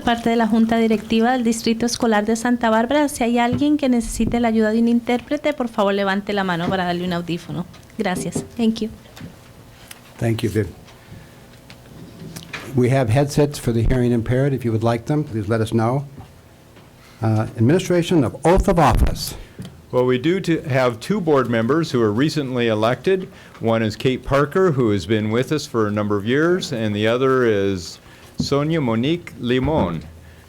parte de la Junta Directiva del Distrito Escolar de Santa Bárbara. Si hay alguien que necesite la ayuda de un intérprete, por favor levante la mano para darle un audífono. Gracias. Thank you. Thank you, Viv. We have headsets for the hearing impaired. If you would like them, please let us know. Administration of oath of office. Well, we do have two board members who were recently elected. One is Kate Parker, who has been with us for a number of years, and the other is Sonia Monique Limon.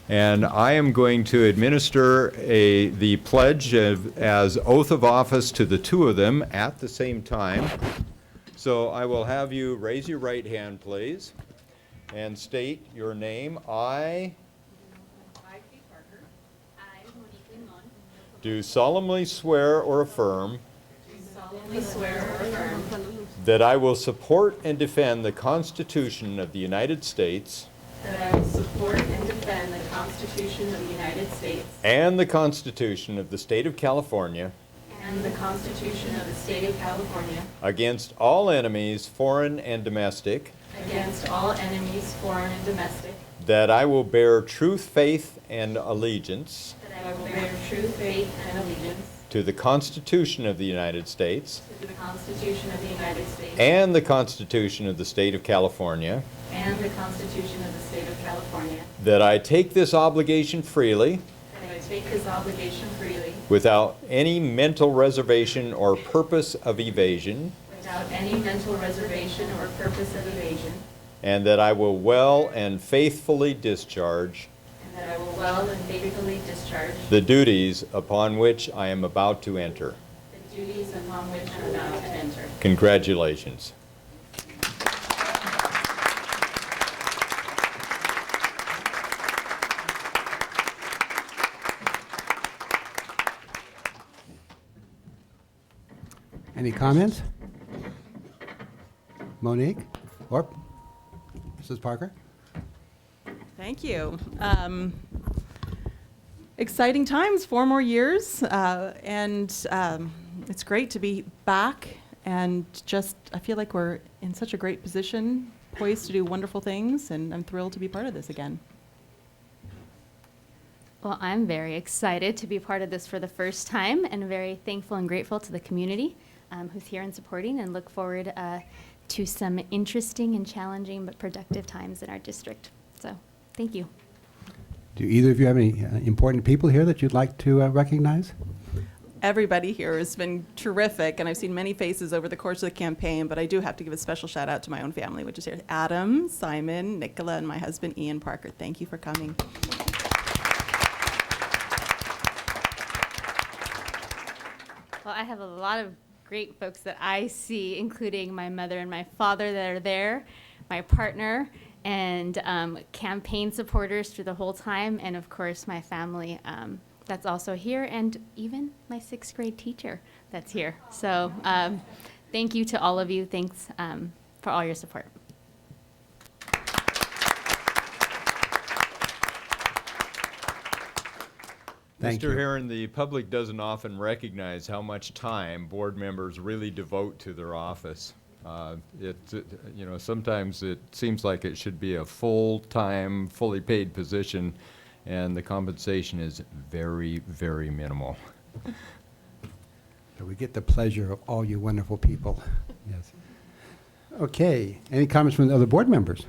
And I am going to administer the pledge as oath of office to the two of them at the same time. So I will have you raise your right hand, please, and state your name. I, Kate Parker, I, Monique Limon, do solemnly swear or affirm do solemnly swear or affirm that I will support and defend the Constitution of the United States that I will support and defend the Constitution of the United States and the Constitution of the State of California and the Constitution of the State of California against all enemies, foreign and domestic, against all enemies, foreign and domestic, that I will bear true faith and allegiance that I will bear true faith and allegiance to the Constitution of the United States to the Constitution of the United States and the Constitution of the State of California, and the Constitution of the State of California, that I take this obligation freely that I take this obligation freely without any mental reservation or purpose of evasion, without any mental reservation or purpose of evasion, and that I will well and faithfully discharge and that I will well and faithfully discharge the duties upon which I am about to enter. the duties upon which I am about to enter. Congratulations. Any comments? Monique or Mrs. Parker? Thank you. Exciting times, 4 more years, and it's great to be back, and just I feel like we're in such a great position, poised to do wonderful things, and I'm thrilled to be part of this again. Well, I'm very excited to be part of this for the first time, and very thankful and grateful to the community who's here and supporting, and look forward to some interesting and challenging but productive times in our district. So, thank you. Do either of you have any important people here that you'd like to recognize? Everybody here has been terrific, and I've seen many faces over the course of the campaign, but I do have to give a special shout out to my own family, which is here. Adam, Simon, Nicola, and my husband, Ian Parker. Thank you for coming. Well, I have a lot of great folks that I see, including my mother and my father that are there, my partner, and campaign supporters through the whole time, and of course my family that's also here, and even my 6th grade teacher that's here. So thank you to all of you. Thanks for all your support. Thank you. Mr. Herron, the public doesn't often recognize how much time board members really devote to their office. Sometimes it seems like it should be a full-time, fully paid position, and the compensation is very, very minimal. So we get the pleasure of all you wonderful people. Yes. Okay. Any comments from the other board members?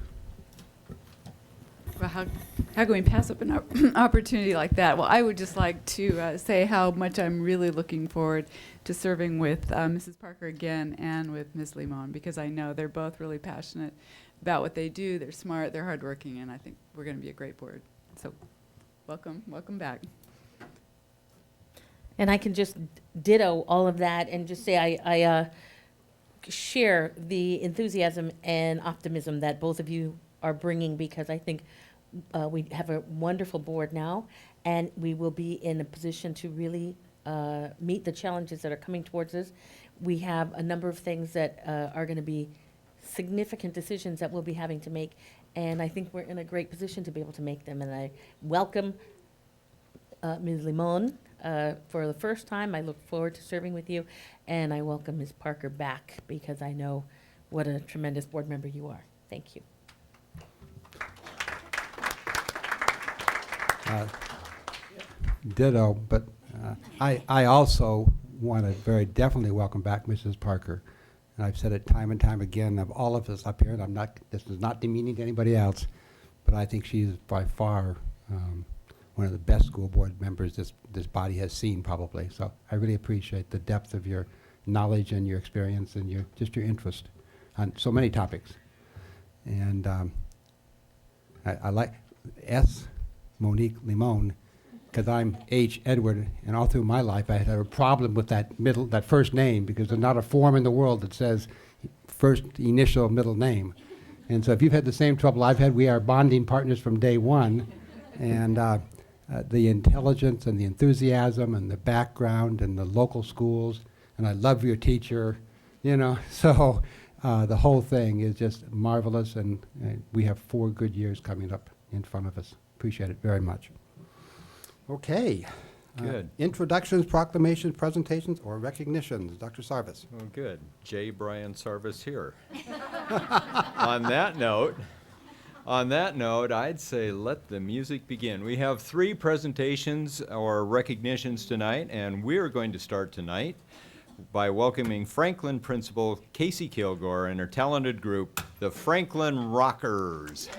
Well, how can we pass up an opportunity like that? Well, I would just like to say how much I'm really looking forward to serving with Mrs. Parker again and with Ms. Limon, because I know they're both really passionate about what they do. They're smart, they're hardworking, and I think we're going to be a great board. So welcome back. And I can just ditto all of that and just say I share the enthusiasm and optimism that both of you are bringing, because I think we have a wonderful board now, and we will be in a position to really meet the challenges that are coming towards us. We have a number of things that are going to be significant decisions that we'll be having to make, and I think we're in a great position to be able to make them. And I welcome Ms. Limon for the first time. I look forward to serving with you, and I welcome Ms. Parker back, because I know what a tremendous board member you are. Thank you. Ditto, but I also want to very definitely welcome back Mrs. Parker. And I've said it time and time again of all of us up here, and this is not demeaning to anybody else, but I think she's by far one of the best school board members this body has seen probably. So I really appreciate the depth of your knowledge and your experience and your interest on so many topics. And I like S. Monique Limon, because I'm H. Edward, and all through my life I had a problem with that first name, because there's not a form in the world that says first initial middle name. And so if you've had the same trouble I've had, we are bonding partners from day one. And the intelligence and the enthusiasm and the background and the local schools, and I love your teacher, so the whole thing is just marvelous, and we have 4 good years coming up in front of us. Appreciate it very much. Okay. Good. Introductions, proclamations, presentations, or recognitions. Dr. Sarvis. Oh, good. J. Brian Sarvis here. On that note, I'd say let the music begin. We have 3 presentations or recognitions tonight, and we're going to start tonight by welcoming Franklin Principal Casey Kilgore and her talented group, the Franklin Rockers.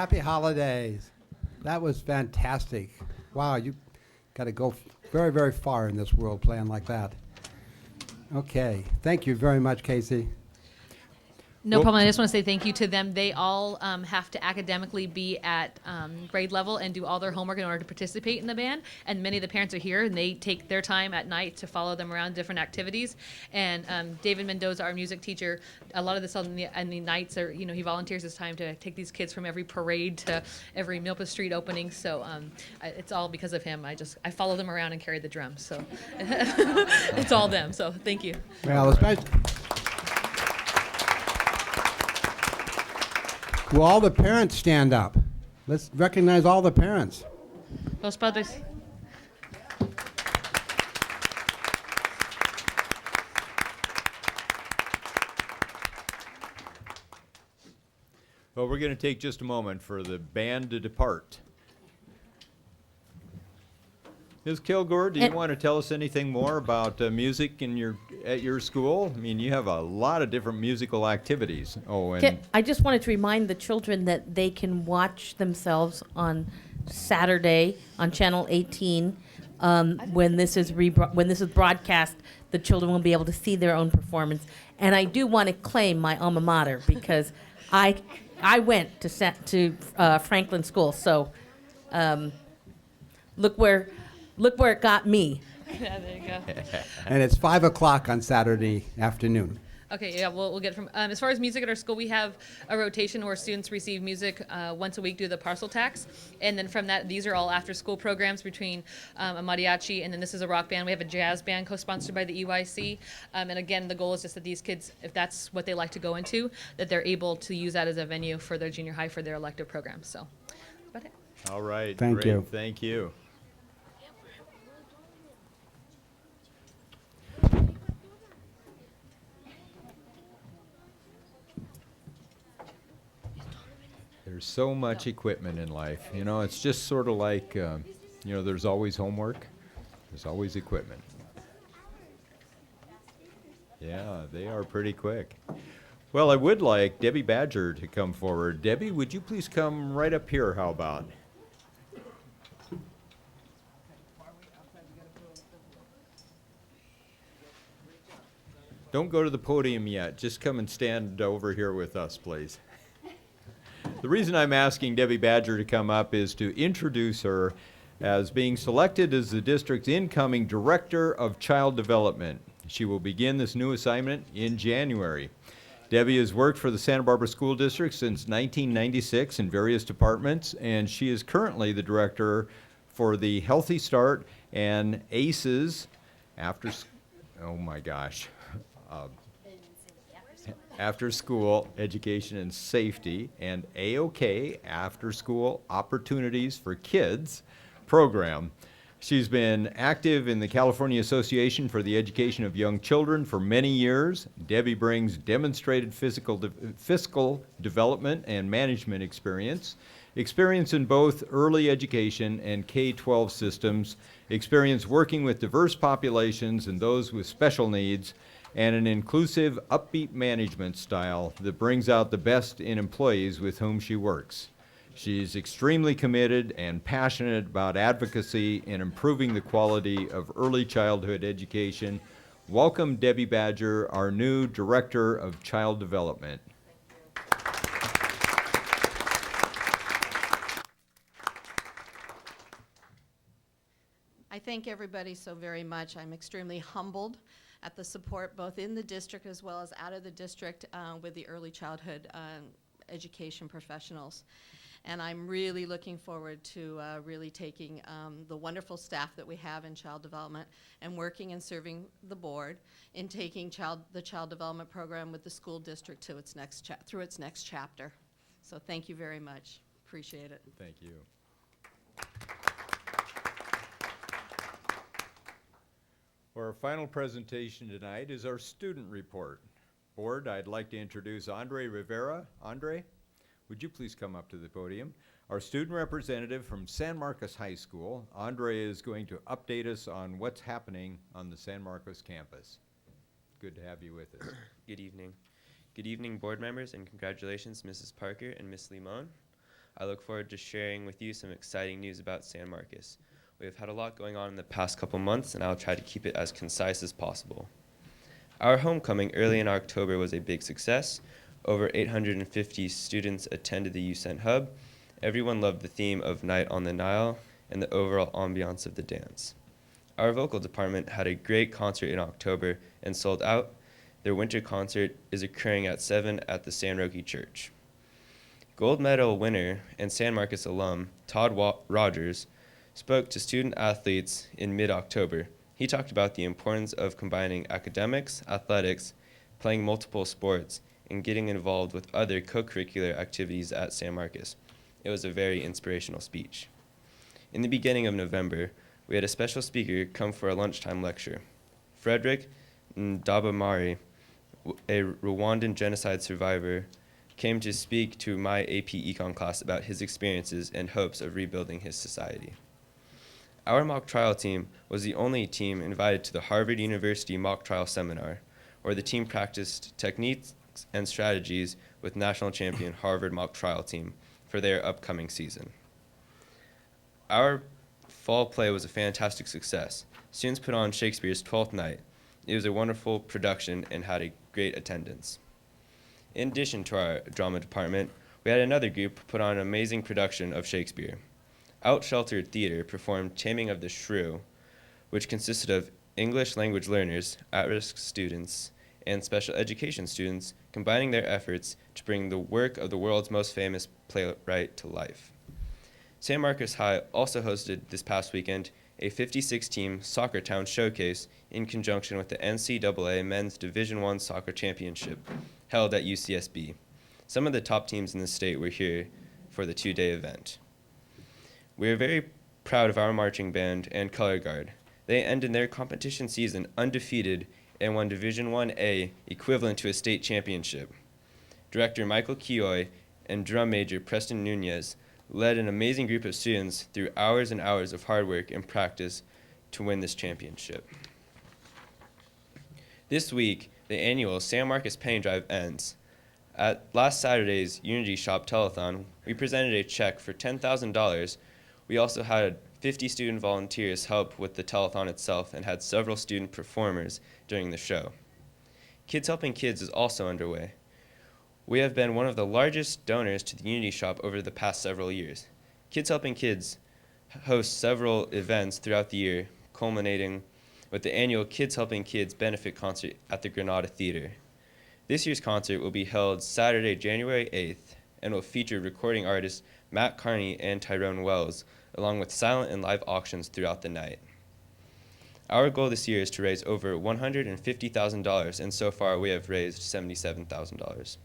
Happy holidays. That was fantastic. Wow, you got to go very, very far in this world playing like that. Okay, thank you very much, Casey. No Well- problem. I just want to say thank you to them. They all have to academically be at grade level and do all their homework in order to participate in the band. And many of the parents are here, and they take their time at night to follow them around different activities. And David Mendoza, our music teacher, a lot of this on the nights are, he volunteers his time to take these kids from every parade to every Milpa Street opening. So it's all because of him. I follow them around and carry the drums. So it's all them. So thank you. Well, especially. Will all the parents stand up? Let's recognize all the parents. Los padres. Well, we're going to take just a moment for the band to depart. Ms. Kilgore, do you want to tell us anything more about music at your school? I mean, you have a lot of different musical activities. Oh, and I just wanted to remind the children that they can watch themselves on Saturday on Channel 18. When this is broadcast, the children will be able to see their own performance. And I do want to claim my alma mater because I went to Franklin School. So look where it got me. Yeah, there you go. And it's 5 o'clock on Saturday afternoon. Okay, yeah, we'll get from. As far as music at our school, we have a rotation where students receive music once a week due to the parcel tax. And then from that, these are all after-school programs between a mariachi, and then this is a rock band. We have a jazz band co-sponsored by the EYC. And again, the goal is just that these kids, if that's what they like to go into, that they're able to use that as a venue for their junior high for their elective programs. So, that's about it. all right, Thank great. you. Thank you. There's so much equipment in life. It's just sort of like, there's always homework. There's always equipment. Yeah, they are pretty quick. Well, I would like Debbie Badger to come forward. Debbie, would you please come right up here, how about? Don't go to the podium yet. Just come and stand over here with us, please. The reason I'm asking Debbie Badger to come up is to introduce her as being selected as the district's incoming Director of Child Development. She will begin this new assignment in January. Debbie has worked for the Santa Barbara School District since 1996 in various departments, and she is currently the Director for the Healthy Start and ACES After School Education and Safety, and AOK, After School Opportunities for Kids program. She's been active in the California Association for the Education of Young Children for many years. Debbie brings demonstrated fiscal development and management experience in both early education and K-12 systems, experience working with diverse populations and those with special needs, and an inclusive, upbeat management style that brings out the best in employees with whom she works. She's extremely committed and passionate about advocacy and improving the quality of early childhood education. Welcome, Debbie Badger, our new Director of Child Development. I thank everybody so very much. I'm extremely humbled at the support both in the district as well as out of the district with the early childhood education professionals. And I'm really looking forward to really taking the wonderful staff that we have in child development and working and serving the board in taking the child development program with the school district to its next through its next chapter. So thank you very much. Appreciate it. Thank you. Our final presentation tonight is our student report. Board, I'd like to introduce Andre Rivera. Andre, would you please come up to the podium? Our student representative from San Marcos High School. Andre is going to update us on what's happening on the San Marcos campus. Good to have you with us. Good evening. Good evening, board members, and congratulations, Mrs. Parker and Ms. Limon. I look forward to sharing with you some exciting news about San Marcos. We have had a lot going on in the past couple months, and I'll try to keep it as concise as possible. Our homecoming early in October was a big success. Over 850 students attended the UCent Hub. Everyone loved the theme of Night on the Nile and the overall ambiance of the dance. Our vocal department had a great concert in October and sold out. Their winter concert is occurring at 7 at the San Roque Church. Gold medal winner and San Marcos alum Todd Rogers spoke to student athletes in mid-October. He talked about the importance of combining academics, athletics, playing multiple sports, and getting involved with other co-curricular activities at San Marcos. It was a very inspirational speech. In the beginning of November, we had a special speaker come for a lunchtime lecture. Frederick Ndabamari, a Rwandan genocide survivor, came to speak to my AP Econ class about his experiences and hopes of rebuilding his society. Our mock trial team was the only team invited to the Harvard University Mock Trial Seminar, where the team practiced techniques and strategies with national champion Harvard Mock Trial team for their upcoming season. Our fall play was a fantastic success. Students put on Shakespeare's Twelfth Night. It was a wonderful production and had a great attendance. In addition to our drama department, we had another group put on an amazing production of Shakespeare. Outsheltered Theater performed Taming of the Shrew, which consisted of English language learners, at-risk students, and special education students combining their efforts to bring the work of the world's most famous playwright to life. San Marcos High also hosted this past weekend a 56-team Soccer Town showcase in conjunction with the NCAA Men's Division I Soccer Championship held at UCSB. Some of the top teams in the state were here for the two-day event. We are very proud of our marching band and color guard. They ended their competition season undefeated and won Division I-A, equivalent to a state championship. Director Michael Kioy and drum major Preston Nunez led an amazing group of students through hours and hours of hard work and practice to win this championship. This week, the annual San Marcos Penny Drive ends. At last Saturday's Unity Shop Telethon, we presented a check for $10,000. We also had 50 student volunteers help with the telethon itself and had several student performers during the show. Kids Helping Kids is also underway. We have been one of the largest donors to the Unity Shop over the past several years. Kids Helping Kids hosts several events throughout the year, culminating with the annual Kids Helping Kids benefit concert at the Granada Theater. This year's concert will be held Saturday, January 8th, and will feature recording artists Matt Carney and Tyrone Wells, along with silent and live auctions throughout the night. Our goal this year is to raise over $150,000, and so far we have raised $77,000.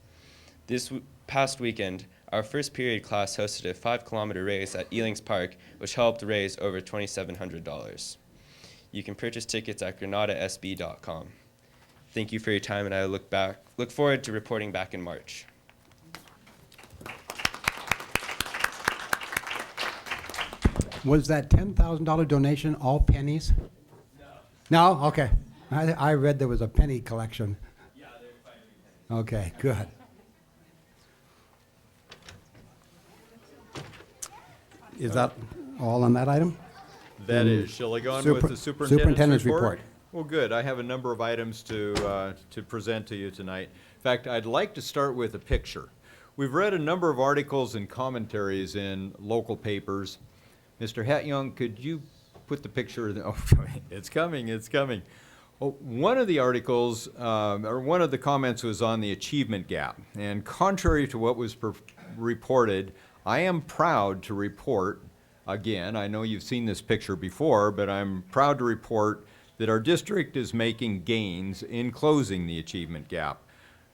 This past weekend, our first period class hosted a 5-kilometer race at Ealings Park, which helped raise over $2,700. You can purchase tickets at granadasb.com. Thank you for your time, and I look forward to reporting back in March. Was that $10,000 donation all pennies? No. No? Okay. I read there was a penny collection. Yeah, there's 5 pennies. Okay, good. Is that all on that item? That is. Shall I go on with the superintendent's report? Well, good. I have a number of items to present to you tonight. In fact, I'd like to start with a picture. We've read a number of articles and commentaries in local papers. Mr. Hatyoung, could you put the picture? Oh, it's coming, it's coming. Well, one of the articles, or one of the comments was on the achievement gap. And contrary to what was reported, I am proud to report, again, I know you've seen this picture before, but I'm proud to report that our district is making gains in closing the achievement gap.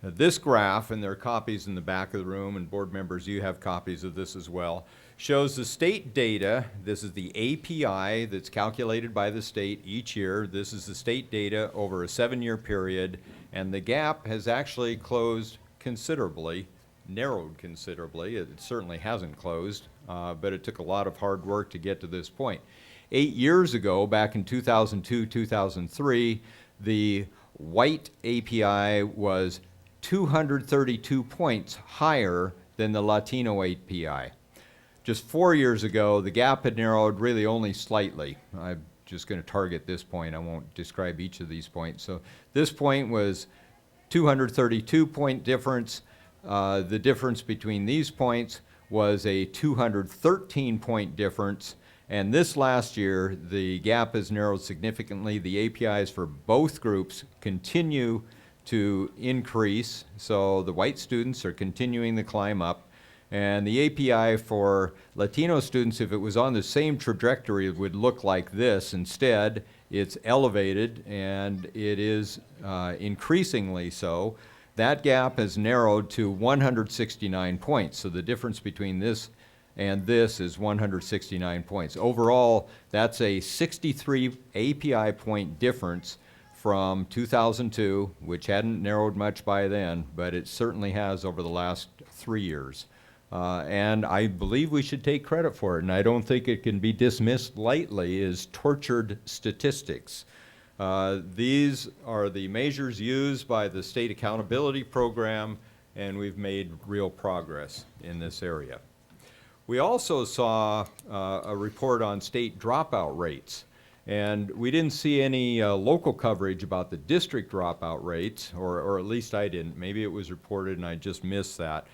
This graph, and there are copies in the back of the room, and board members, you have copies of this as well, shows the state data. This is the API that's calculated by the state each year. This is the state data over a 7-year period, and the gap has actually closed considerably, narrowed considerably. It certainly hasn't closed, but it took a lot of hard work to get to this point. 8 years ago, back in 2002, 2003, the white API was 232 points higher than the Latino API. just 4 years ago, the gap had narrowed really only slightly. I'm just going to target this point. I won't describe each of these points. So this point was 232-point difference. The difference between these points was a 213-point difference. And this last year, the gap has narrowed significantly. The APIs for both groups continue to increase. So the white students are continuing to climb up. And the API for Latino students, if it was on the same trajectory, it would look like this. Instead, it's elevated, and it is increasingly so. That gap has narrowed to 169 points. So the difference between this and this is 169 points. Overall, that's a 63 API point difference from 2002, which hadn't narrowed much by then, but it certainly has over the last 3 years. And I believe we should take credit for it, and I don't think it can be dismissed lightly as tortured statistics. These are the measures used by the State Accountability Program, and we've made real progress in this area. We also saw a report on state dropout rates, and we didn't see any local coverage about the district dropout rates, or at least I didn't. Maybe it was reported and I just missed that.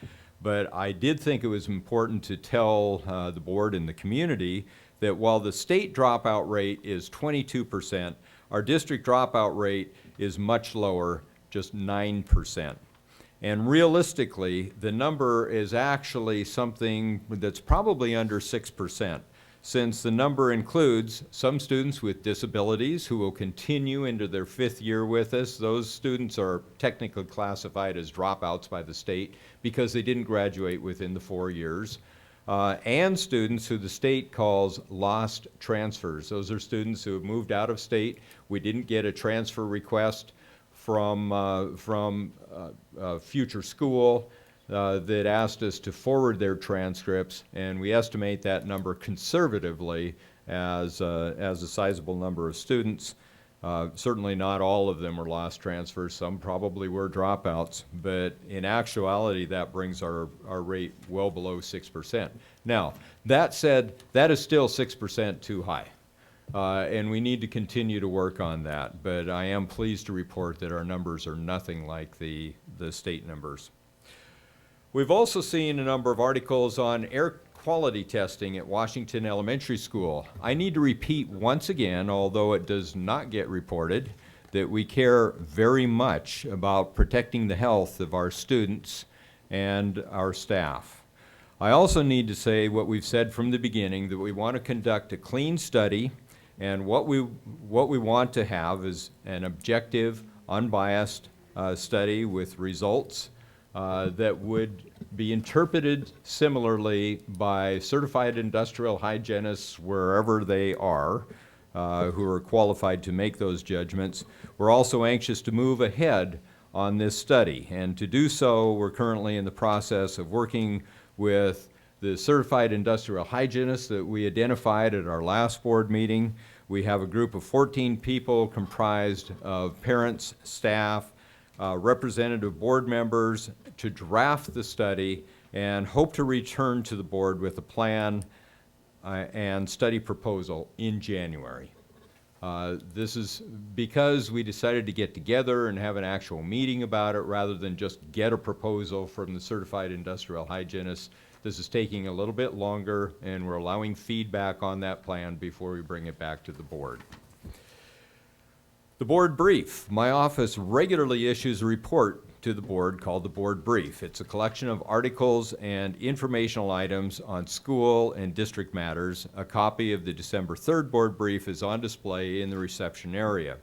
But I did think it was important to tell the board and the community that while the state dropout rate is 22%, our district dropout rate is much lower, just 9%. And realistically, the number is actually something that's probably under 6%, since the number includes some students with disabilities who will continue into their 5th year with us. Those students are technically classified as dropouts by the state because they didn't graduate within the 4 years. And students who the state calls lost transfers. Those are students who have moved out of state. We didn't get a transfer request from future school that asked us to forward their transcripts, and we estimate that number conservatively as a sizable number of students. Certainly not all of them were lost transfers. Some probably were dropouts, but in actuality, that brings our rate well below 6%. Now, that said, that is still 6% too high. And we need to continue to work on that, but I am pleased to report that our numbers are nothing like the state numbers. We've also seen a number of articles on air quality testing at Washington Elementary School. I need to repeat once again, although it does not get reported, that we care very much about protecting the health of our students and our staff. I also need to say what we've said from the beginning, that we want to conduct a clean study, and what we want to have is an objective, unbiased study with results that would be interpreted similarly by certified industrial hygienists wherever they are, who are qualified to make those judgments. We're also anxious to move ahead on this study, and to do so, we're currently in the process of working with the certified industrial hygienists that we identified at our last board meeting. We have a group of 14 people comprised of parents, staff, representative board members to draft the study, and hope to return to the board with a plan and study proposal in January. This is because we decided to get together and have an actual meeting about it rather than just get a proposal from the certified industrial hygienist. This is taking a little bit longer, and we're allowing feedback on that plan before we bring it back to the board. The board brief. My office regularly issues a report to the board called the board brief. It's a collection of articles and informational items on school and district matters. A copy of the December 3rd board brief is on display in the reception area.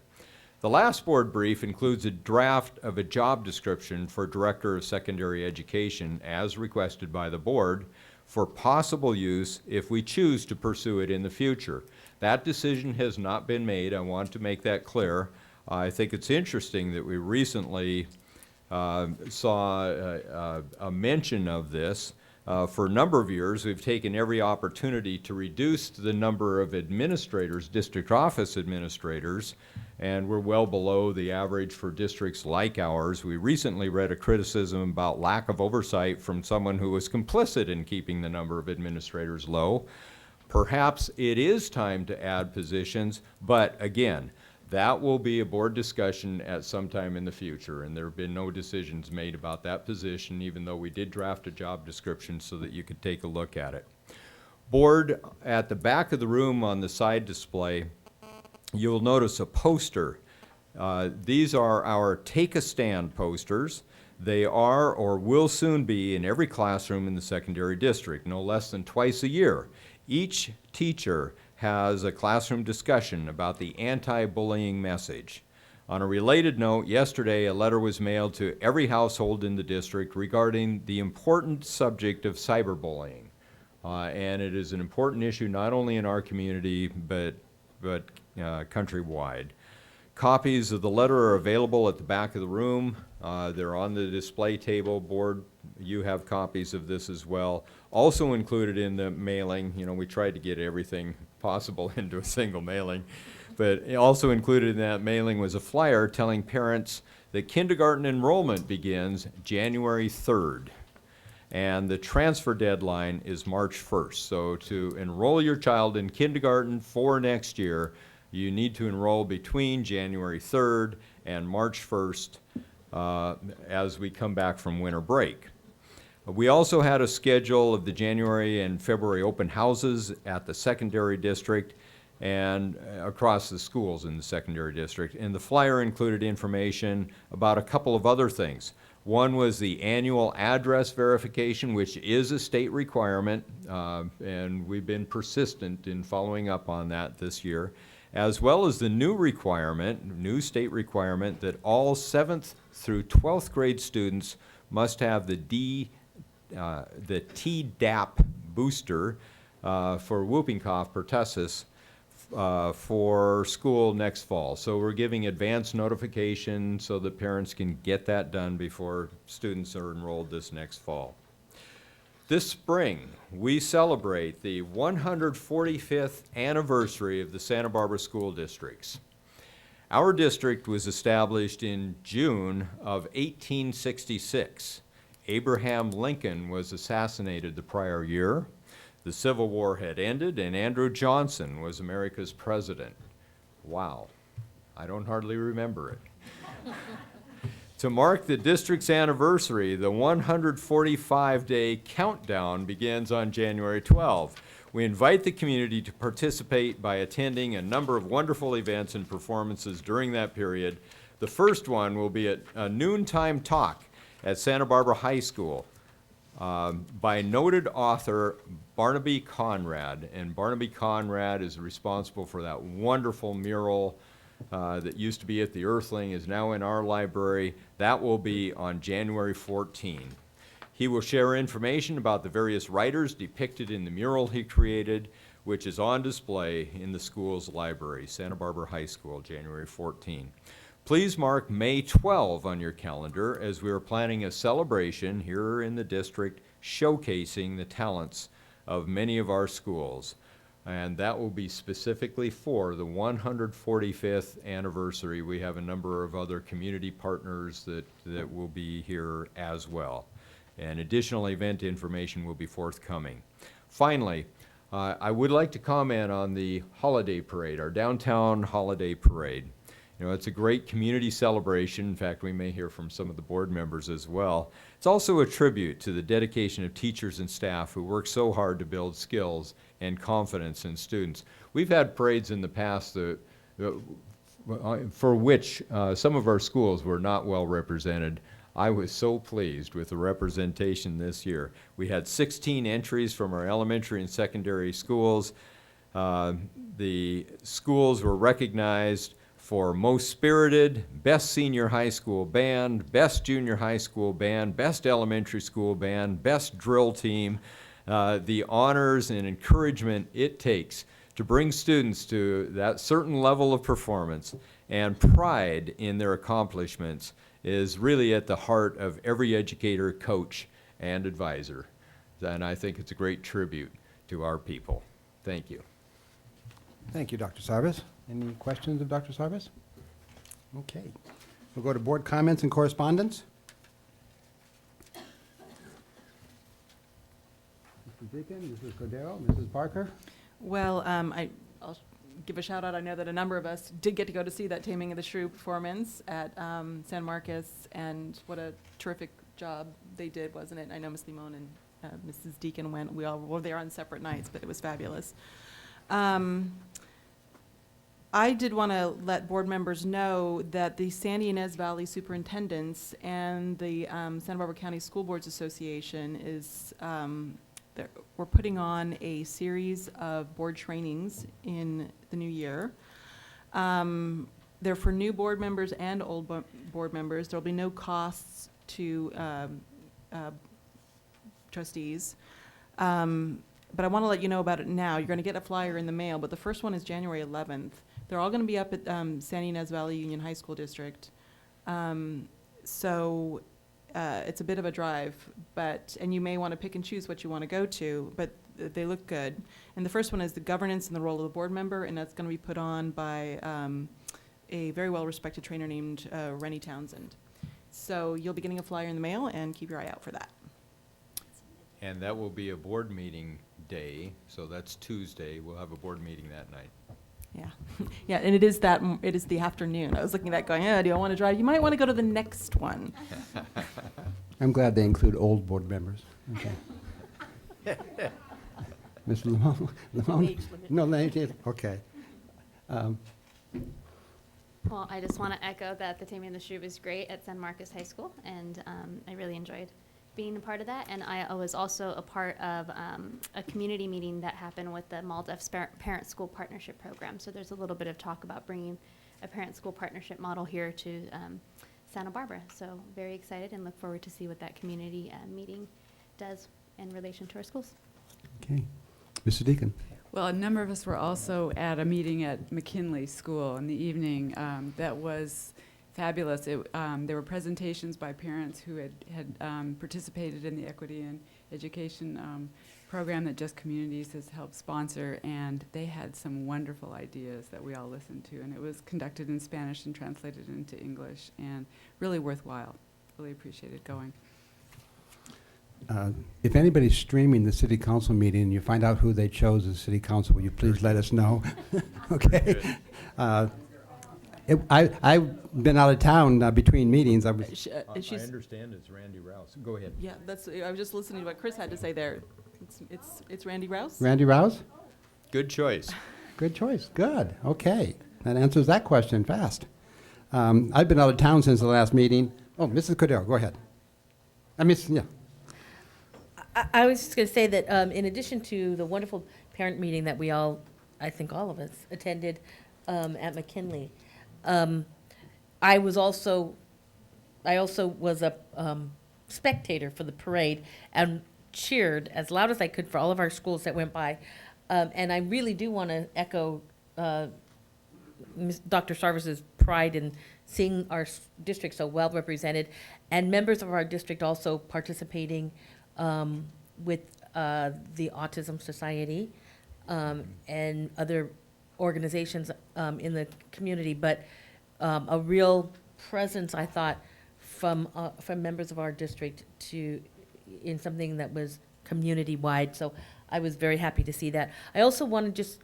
The last board brief includes a draft of a job description for Director of Secondary Education as requested by the board for possible use if we choose to pursue it in the future. That decision has not been made. I want to make that clear. I think it's interesting that we recently saw a mention of this. For a number of years, we've taken every opportunity to reduce the number of administrators, district office administrators, and we're well below the average for districts like ours. We recently read a criticism about lack of oversight from someone who was complicit in keeping the number of administrators low. Perhaps it is time to add positions, but again, that will be a board discussion at some time in the future, and there have been no decisions made about that position, even though we did draft a job description so that you could take a look at it. Board, at the back of the room on the side display, you'll notice a poster. These are our Take a Stand posters. They are or will soon be in every classroom in the secondary district, no less than twice a year. Each teacher has a classroom discussion about the anti-bullying message. On a related note, yesterday a letter was mailed to every household in the district regarding the important subject of cyberbullying. And it is an important issue not only in our community, but countrywide. Copies of the letter are available at the back of the room. They're on the display table. Board, you have copies of this as well. Also included in the mailing, you know, we tried to get everything possible into a single mailing, but also included in that mailing was a flyer telling parents that kindergarten enrollment begins January 3rd. And the transfer deadline is March 1st. So to enroll your child in kindergarten for next year, you need to enroll between January 3rd and March 1st as we come back from winter break. We also had a schedule of the January and February open houses at the secondary district and across the schools in the secondary district. And the flyer included information about a couple of other things. One was the annual address verification, which is a state requirement, and we've been persistent in following up on that this year, as well as the new requirement, new state requirement, that all 7th through 12th grade students must have the Tdap booster for whooping cough pertussis for school next fall. So we're giving advance notification so that parents can get that done before students are enrolled this next fall. This spring, we celebrate the 145th anniversary of the Santa Barbara School Districts. Our district was established in June of 1866. Abraham Lincoln was assassinated the prior year. The Civil War had ended, and Andrew Johnson was America's president. Wow, I don't hardly remember it. To mark the district's anniversary, the 145-day countdown begins on January 12. We invite the community to participate by attending a number of wonderful events and performances during that period. The first one will be at a noontime talk at Santa Barbara High School by noted author Barnaby Conrad. And Barnaby Conrad is responsible for that wonderful mural that used to be at the Earthling, is now in our library. That will be on January 14. He will share information about the various writers depicted in the mural he created, which is on display in the school's library, Santa Barbara High School, January 14. Please mark May 12 on your calendar, as we are planning a celebration here in the district showcasing the talents of many of our schools. And that will be specifically for the 145th anniversary. We have a number of other community partners that will be here as well. And additional event information will be forthcoming. Finally, I would like to comment on the holiday parade, our downtown holiday parade. You know, it's a great community celebration. In fact, we may hear from some of the board members as well. It's also a tribute to the dedication of teachers and staff who work so hard to build skills and confidence in students. We've had parades in the past for which some of our schools were not well represented. I was so pleased with the representation this year. We had 16 entries from our elementary and secondary schools. The schools were recognized for most spirited, best senior high school band, best junior high school band, best elementary school band, best drill team, the honors and encouragement it takes to bring students to that certain level of performance and pride in their accomplishments is really at the heart of every educator, coach, and advisor. And I think it's a great tribute to our people. Thank you. Thank you, Dr. Sarvis. Any questions of Dr. Sarvis? Okay. We'll go to board comments and correspondence. Mr. Deacon, Mrs. Cordero, Mrs. Parker. Well, I'll give a shout out. I know that a number of us did get to go to see that Taming of the Shrew performance at San Marcos, and what a terrific job they did, wasn't it? I know Ms. Limon and Mrs. Deacon went. We all were there on separate nights, but it was fabulous. I did want to let board members know that the San Ynez Valley Superintendents and the Santa Barbara County School Boards Association is we're putting on a series of board trainings in the new year. They're for new board members and old board members. There'll be no costs to trustees. But I want to let you know about it now. You're going to get a flyer in the mail, but the first one is January 11th. They're all going to be up at San Ynez Valley Union High School District. So it's a bit of a drive, and you may want to pick and choose what you want to go to, but they look good. And the first one is the governance and the role of the board member, and that's going to be put on by a very well-respected trainer named Rennie Townsend. So you'll be getting a flyer in the mail, and keep your eye out for that. And that will be a board meeting day, so that's Tuesday. We'll have a board meeting that night. Yeah, yeah, and it is the afternoon. I was looking at that going, do I want to drive? You might want to go to the next one. I'm glad they include old board members. Okay. Ms. Limon? Age limit. No, okay. Well, I just want to echo that the Taming of the Shrew was great at San Marcos High School, and I really enjoyed being a part of that. And I was also a part of a community meeting that happened with the MALDEF Parent-School Partnership Program. So there's a little bit of talk about bringing a parent-school partnership model here to Santa Barbara. So very excited and look forward to see what that community meeting does in relation to our schools. Okay. Mr. Deacon. Well, a number of us were also at a meeting at McKinley School in the evening that was fabulous. There were presentations by parents who had participated in the Equity and Education program that Just Communities has helped sponsor, and they had some wonderful ideas that we all listened to, and it was conducted in Spanish and translated into English, and really worthwhile. Really appreciated going. If anybody's streaming the city council meeting and you find out who they chose as city council, will you please let us know? Okay. I've been out of town between meetings. I understand it's Randy Rouse. Go ahead. Yeah, I was just listening to what Chris had to say there. It's Randy Rouse? Randy Rouse? Good choice. Good choice. Good. Okay. That answers that question fast. I've been out of town since the last meeting. Oh, Mrs. Cordero, go ahead. Yeah. I was just going to say that in addition to the wonderful parent meeting that we all, I think all of us, attended at McKinley, I also was a spectator for the parade and cheered as loud as I could for all of our schools that went by. And I really do want to echo Dr. Sarvis's pride in seeing our district so well represented, and members of our district also participating with the Autism Society and other organizations in the community, but a real presence, I thought, from members of our district in something that was community-wide. So I was very happy to see that. I also want to just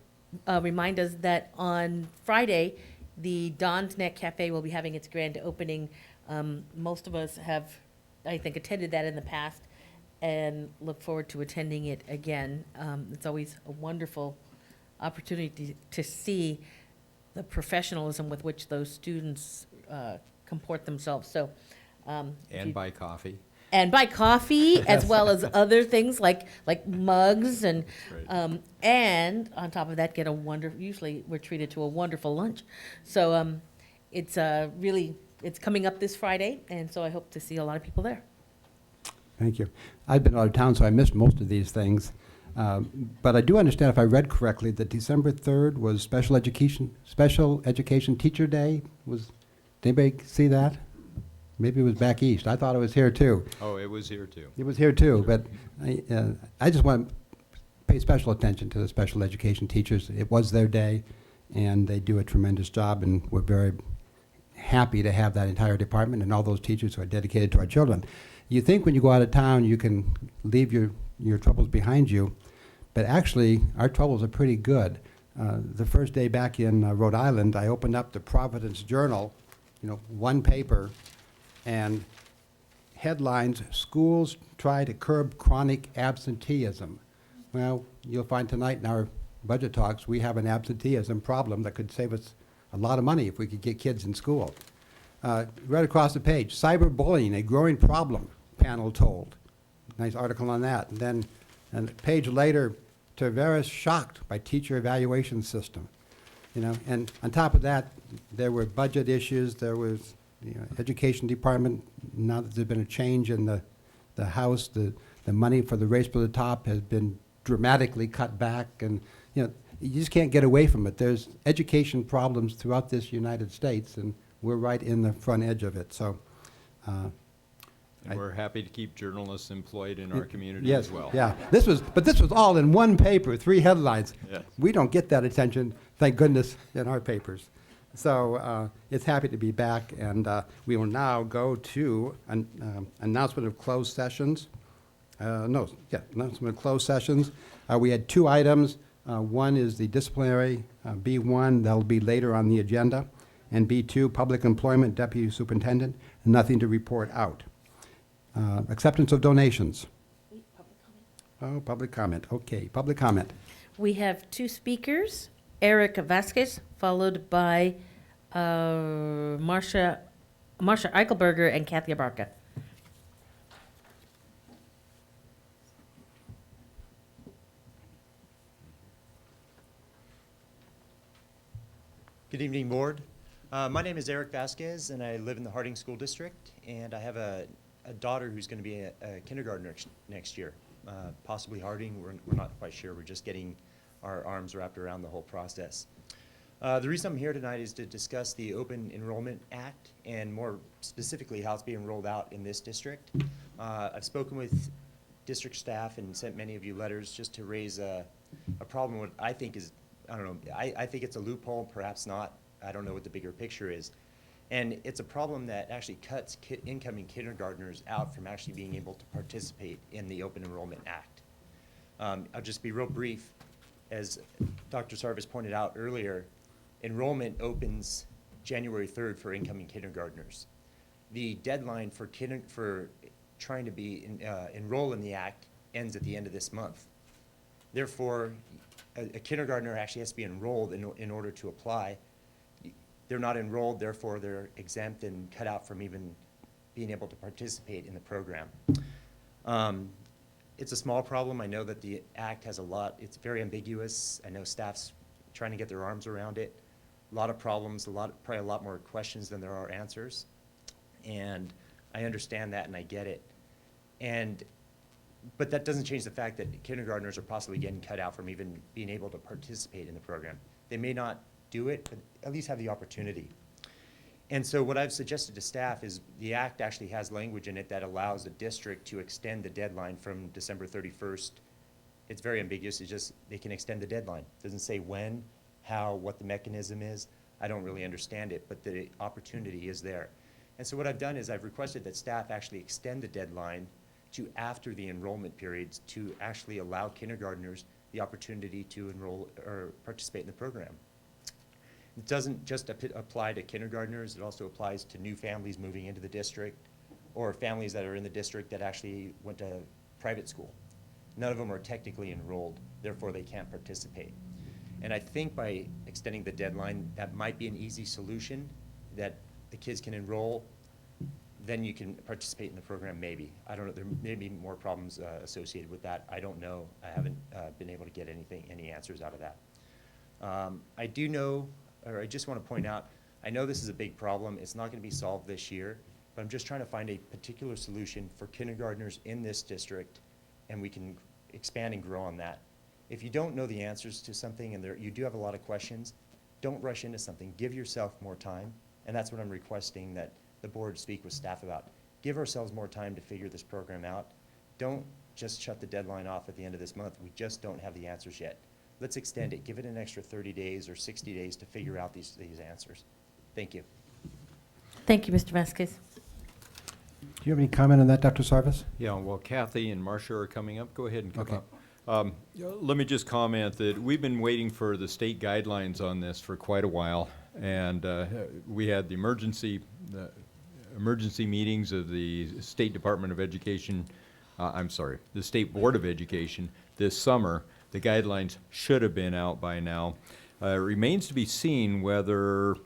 remind us that on Friday, the Don's Neck Cafe will be having its grand opening. Most of us have, I think, attended that in the past and look forward to attending it again. It's always a wonderful opportunity to see the professionalism with which those students comport themselves. So, and buy coffee. And buy coffee as well as other things like mugs and Right. And on top of that, get a usually we're treated to a wonderful lunch. So it's it's coming up this Friday, and so I hope to see a lot of people there. Thank you. I've been out of town, so I missed most of these things. But I do understand, if I read correctly, that December 3rd was Special Education Teacher Day. Did anybody see that? Maybe it was back east. I thought it was here too. Oh, it was here too. It was here too, but I just want to pay special attention to the special education teachers. It was their day, and they do a tremendous job, and we're very happy to have that entire department and all those teachers who are dedicated to our children. You think when you go out of town you can leave your troubles behind you, but actually our troubles are pretty good. The first day back in Rhode Island, I opened up the Providence Journal, one paper, and headlines, schools try to curb chronic absenteeism. Well, you'll find tonight in our budget talks, we have an absenteeism problem that could save us a lot of money if we could get kids in school. Right across the page, cyberbullying, a growing problem, panel told. Nice article on that. And then a page later, Tavares shocked by teacher evaluation system. And on top of that, there were budget issues, there was education department, now that there's been a change in the House, the money for the Race to the Top has been dramatically cut back, and you just can't get away from it. There's education problems throughout this United States, and we're right in the front edge of it. So, And we're happy to keep journalists employed in our community yes, as well. Yeah, this was all in one paper, 3 headlines. Yes. We don't get that attention, thank goodness, in our papers. So it's happy to be back, and we will now go to an announcement of closed sessions. Announcement of closed sessions. We had 2 items. One is the disciplinary, B1, that'll be later on the agenda, and B2, public employment, deputy superintendent, nothing to report out. Acceptance of donations. Oh, public comment. Okay, public comment. We have 2 speakers, Eric Vasquez, followed by Marcia Eichelberger and Kathy Abarca. Good evening, Board. My name is Eric Vasquez, and I live in the Harding School District, and I have a daughter who's going to be a kindergartner next year, possibly Harding. We're not quite sure. We're just getting our arms wrapped around the whole process. The reason I'm here tonight is to discuss the Open Enrollment Act, and more specifically how it's being rolled out in this district. I've spoken with district staff and sent many of you letters just to raise a problem what I think is, I don't know, I think it's a loophole, perhaps not. I don't know what the bigger picture is. And it's a problem that actually cuts incoming kindergartners out from actually being able to participate in the Open Enrollment Act. I'll just be real brief. As Dr. Sarvis pointed out earlier, enrollment opens January 3rd for incoming kindergartners. The deadline for trying to be enroll in the Act ends at the end of this month. Therefore, a kindergartner actually has to be enrolled in order to apply. They're not enrolled, therefore they're exempt and cut out from even being able to participate in the program. It's a small problem. I know that the Act has a lot, it's very ambiguous. I know staff's trying to get their arms around it. A lot of problems, probably a lot more questions than there are answers. And I understand that and I get it. But that doesn't change the fact that kindergartners are possibly getting cut out from even being able to participate in the program. They may not do it, but at least have the opportunity. And so what I've suggested to staff is the Act actually has language in it that allows a district to extend the deadline from December 31st. It's very ambiguous. It's just they can extend the deadline. It doesn't say when, how, what the mechanism is. I don't really understand it, but the opportunity is there. And so what I've done is I've requested that staff actually extend the deadline to after the enrollment periods to actually allow kindergartners the opportunity to enroll or participate in the program. It doesn't just apply to kindergartners, it also applies to new families moving into the district or families that are in the district that actually went to private school. None of them are technically enrolled, therefore they can't participate. And I think by extending the deadline, that might be an easy solution, that the kids can enroll, then you can participate in the program maybe. I don't know, there may be more problems associated with that. I don't know, I haven't been able to get any answers out of that. I do know, or I just want to point out, I know this is a big problem. It's not going to be solved this year, but I'm just trying to find a particular solution for kindergartners in this district, and we can expand and grow on that. If you don't know the answers to something and you do have a lot of questions, don't rush into something. Give yourself more time, and that's what I'm requesting that the board speak with staff about. Give ourselves more time to figure this program out. Don't just shut the deadline off at the end of this month. We just don't have the answers yet. Let's extend it. Give it an extra 30 days or 60 days to figure out these answers. Thank you. Thank you, Mr. Vasquez. Do you have any comment on that, Dr. Sarvis? Yeah, well, Kathy and Marcia are coming up. Go ahead and come Okay. up. Let me just comment that we've been waiting for the state guidelines on this for quite a while. And we had the emergency meetings of the State Department of Education, the State Board of Education this summer. The guidelines should have been out by now. It remains to be seen whether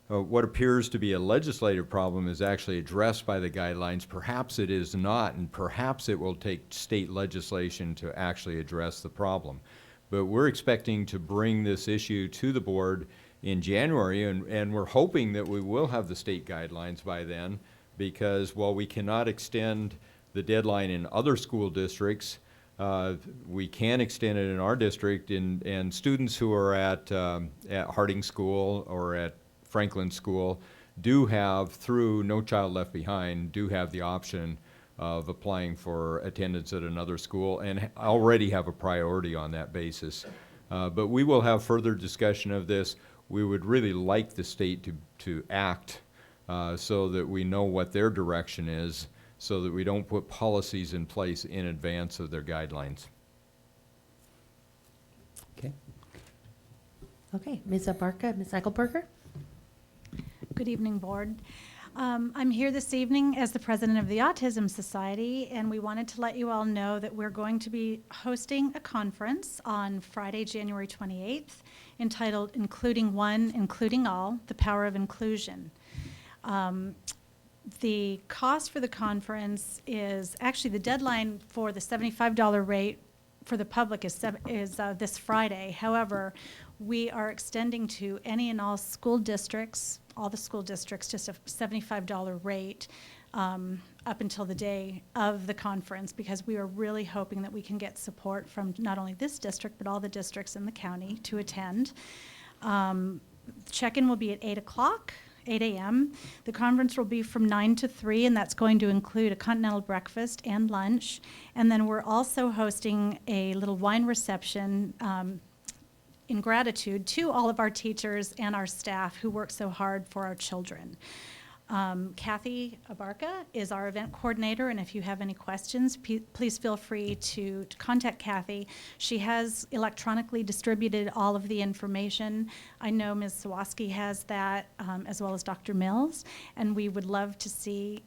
what appears to be a legislative problem is actually addressed by the guidelines. Perhaps it is not, and perhaps it will take state legislation to actually address the problem. But we're expecting to bring this issue to the board in January, and we're hoping that we will have the state guidelines by then, because while we cannot extend the deadline in other school districts, we can extend it in our district, and students who are at Harding School or at Franklin School do have, through No Child Left Behind, do have the option of applying for attendance at another school and already have a priority on that basis. But we will have further discussion of this. We would really like the state to act so that we know what their direction is, so that we don't put policies in place in advance of their guidelines. Okay. Okay, Ms. Abarca, Ms. Eichelberger? Good evening, Board. I'm here this evening as the president of the Autism Society, and we wanted to let you all know that we're going to be hosting a conference on Friday, January 28th, entitled Including One, Including All, The Power of Inclusion. The cost for the conference is, actually the deadline for the $75 rate for the public is this Friday. However, we are extending to any and all school districts, all the school districts, just a $75 rate up until the day of the conference, because we are really hoping that we can get support from not only this district, but all the districts in the county to attend. Check-in will be at 8 a.m. The conference will be from 9 to 3, and that's going to include a continental breakfast and lunch. And then we're also hosting a little wine reception in gratitude to all of our teachers and our staff who work so hard for our children. Kathy Abarca is our event coordinator, and if you have any questions, please feel free to contact Kathy. She has electronically distributed all of the information. I know Ms. Sawaski has that, as well as Dr. Mills, and we would love to see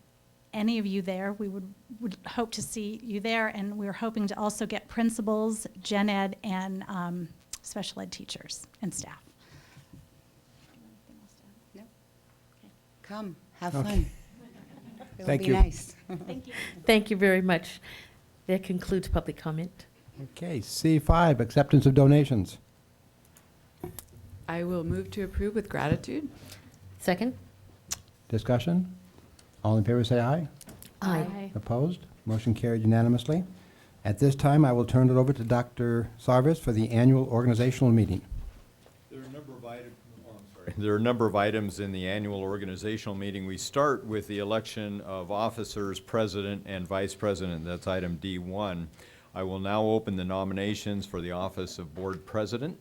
any of you there. We would hope to see you there, and we're hoping to also get principals, gen ed, and special ed teachers and staff. Come, have Okay. fun. It'll Thank be you. nice. Thank you. Thank you very much. That concludes public comment. Okay, C5, acceptance of donations. I will move to approve with gratitude. Second? Discussion? All in favor say aye. Aye. Opposed? Motion carried unanimously. At this time, I will turn it over to Dr. Sarvis for the annual organizational meeting. There are a number of items. There are a number of items in the annual organizational meeting. We start with the election of officers, president, and vice president. That's item D1. I will now open the nominations for the office of board president.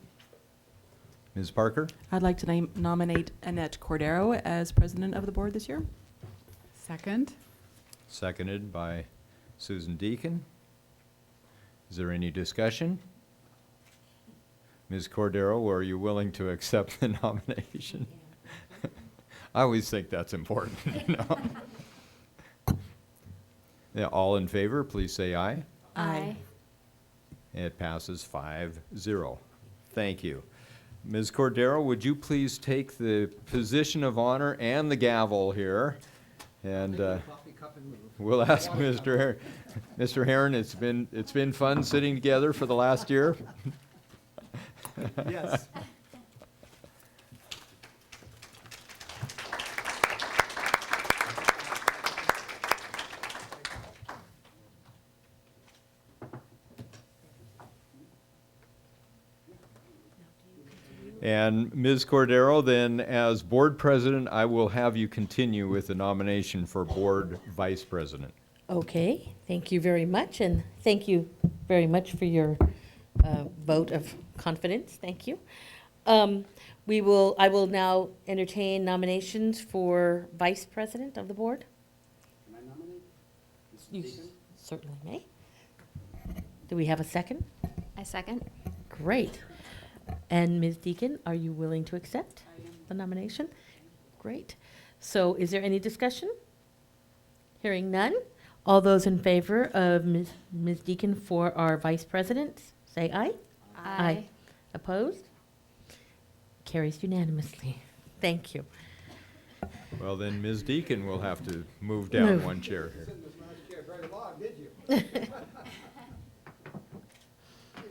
Ms. Parker? I'd like to nominate Annette Cordero as president of the board this year. Second. Seconded by Susan Deacon. Is there any discussion? Ms. Cordero, are you willing to accept the nomination? I always think that's important, you know. Yeah, all in favor, please say aye. Aye. It passes 5-0. Thank you. Ms. Cordero, would you please take the position of honor and the gavel here? And we'll ask Mr. Herron. It's been fun sitting together for the last year. Yes. And Ms. Cordero, then as board president, I will have you continue with the nomination for board vice president. Okay, thank you very much, and thank you very much for your vote of confidence. Thank you. I will now entertain nominations for vice president of the board. Can I nominate? You certainly may. Do we have a second? I second. Great. And Ms. Deacon, are you willing to accept the nomination? Great. So is there any discussion? Hearing none. All those in favor of Ms. Deacon for our vice president, say aye. Aye. Opposed? Carries unanimously. Thank you. Well, then Ms. Deacon will have to move down Move. one chair here. Sitting in this nice chair very long, did you? Didn't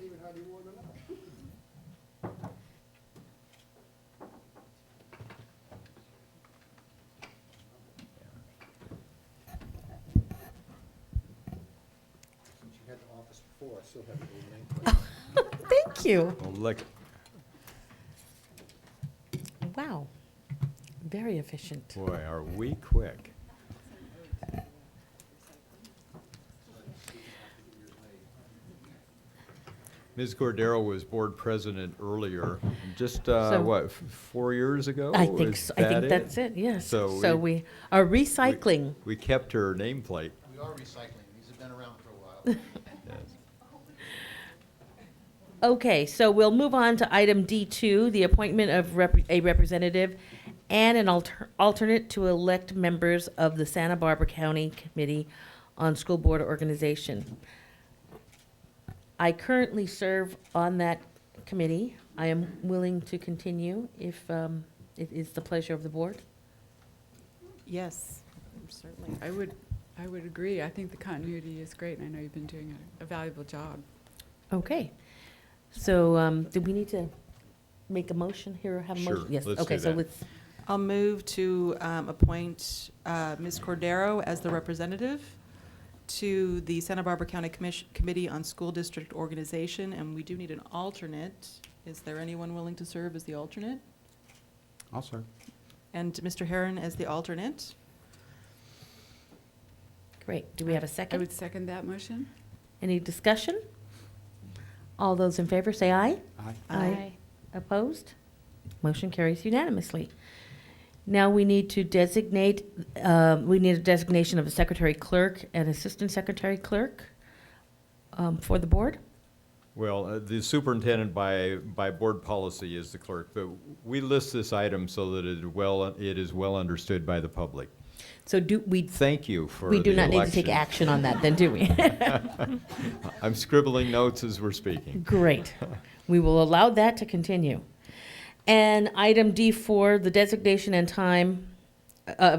even hardly warm it up. Since you had the office before, I still have the old name. Thank you. Well, look, Wow. Very efficient. boy, are we quick. Ms. Cordero was board president earlier, just, So- what, 4 years ago? I think, Is I think that it? that's it, yes. So So we- we are recycling. We kept her nameplate. We are recycling. These have been around for a while. Yes. Okay, so we'll move on to item D2, the appointment of a representative and an alternate to elect members of the Santa Barbara County Committee on School Board Organization. I currently serve on that committee. I am willing to continue if it is the pleasure of the board. Yes, certainly. I would agree. I think the continuity is great, and I know you've been doing a valuable job. Okay. So do we need to make a motion here or have a Sure, motion? Yes, let's okay, do so that. let's, I'll move to appoint Ms. Cordero as the representative to the Santa Barbara County Committee on School District Organization, and we do need an alternate. Is there anyone willing to serve as the alternate? I'll serve. And Mr. Herron as the alternate? great. Do we have a I second? would second that motion. Any discussion? All those in favor say aye. Aye. Aye. Opposed? Motion carries unanimously. Now we need to designate, we need a designation of a secretary clerk and assistant secretary clerk for the board. Well, the superintendent by board policy is the clerk, but we list this item so that it is well understood by the public. So do we, Thank you for we do the not need to take election. action on that then, do we? I'm scribbling notes as we're speaking. Great. We will allow that to continue. And item D4, the designation and time,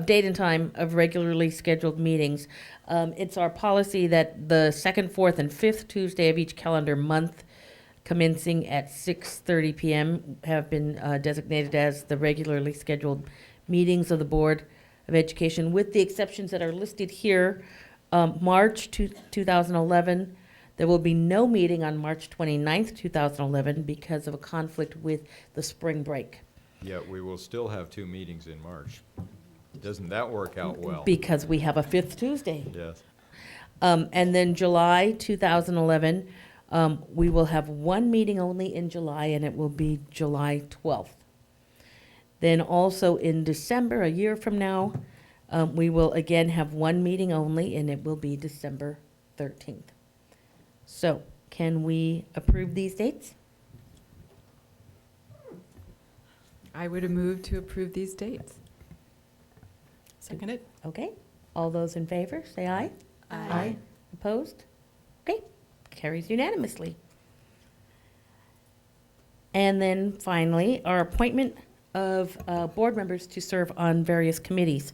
date and time of regularly scheduled meetings. It's our policy that the second, fourth, and fifth Tuesday of each calendar month, commencing at 6:30 p.m., have been designated as the regularly scheduled meetings of the Board of Education, with the exceptions that are listed here. March 2011, there will be no meeting on March 29th, 2011, because of a conflict with the spring break. Yet we will still have 2 meetings in March. Doesn't that work out well? Because we have a fifth Tuesday. Yes. And then July 2011, we will have one meeting only in July, and it will be July 12th. Then also in December, a year from now, we will again have one meeting only, and it will be December 13th. So can we approve these dates? I would have moved to approve these dates. Second it? Okay. All those in favor, say aye. Aye. Opposed? Okay. Carries unanimously. And then finally, our appointment of board members to serve on various committees.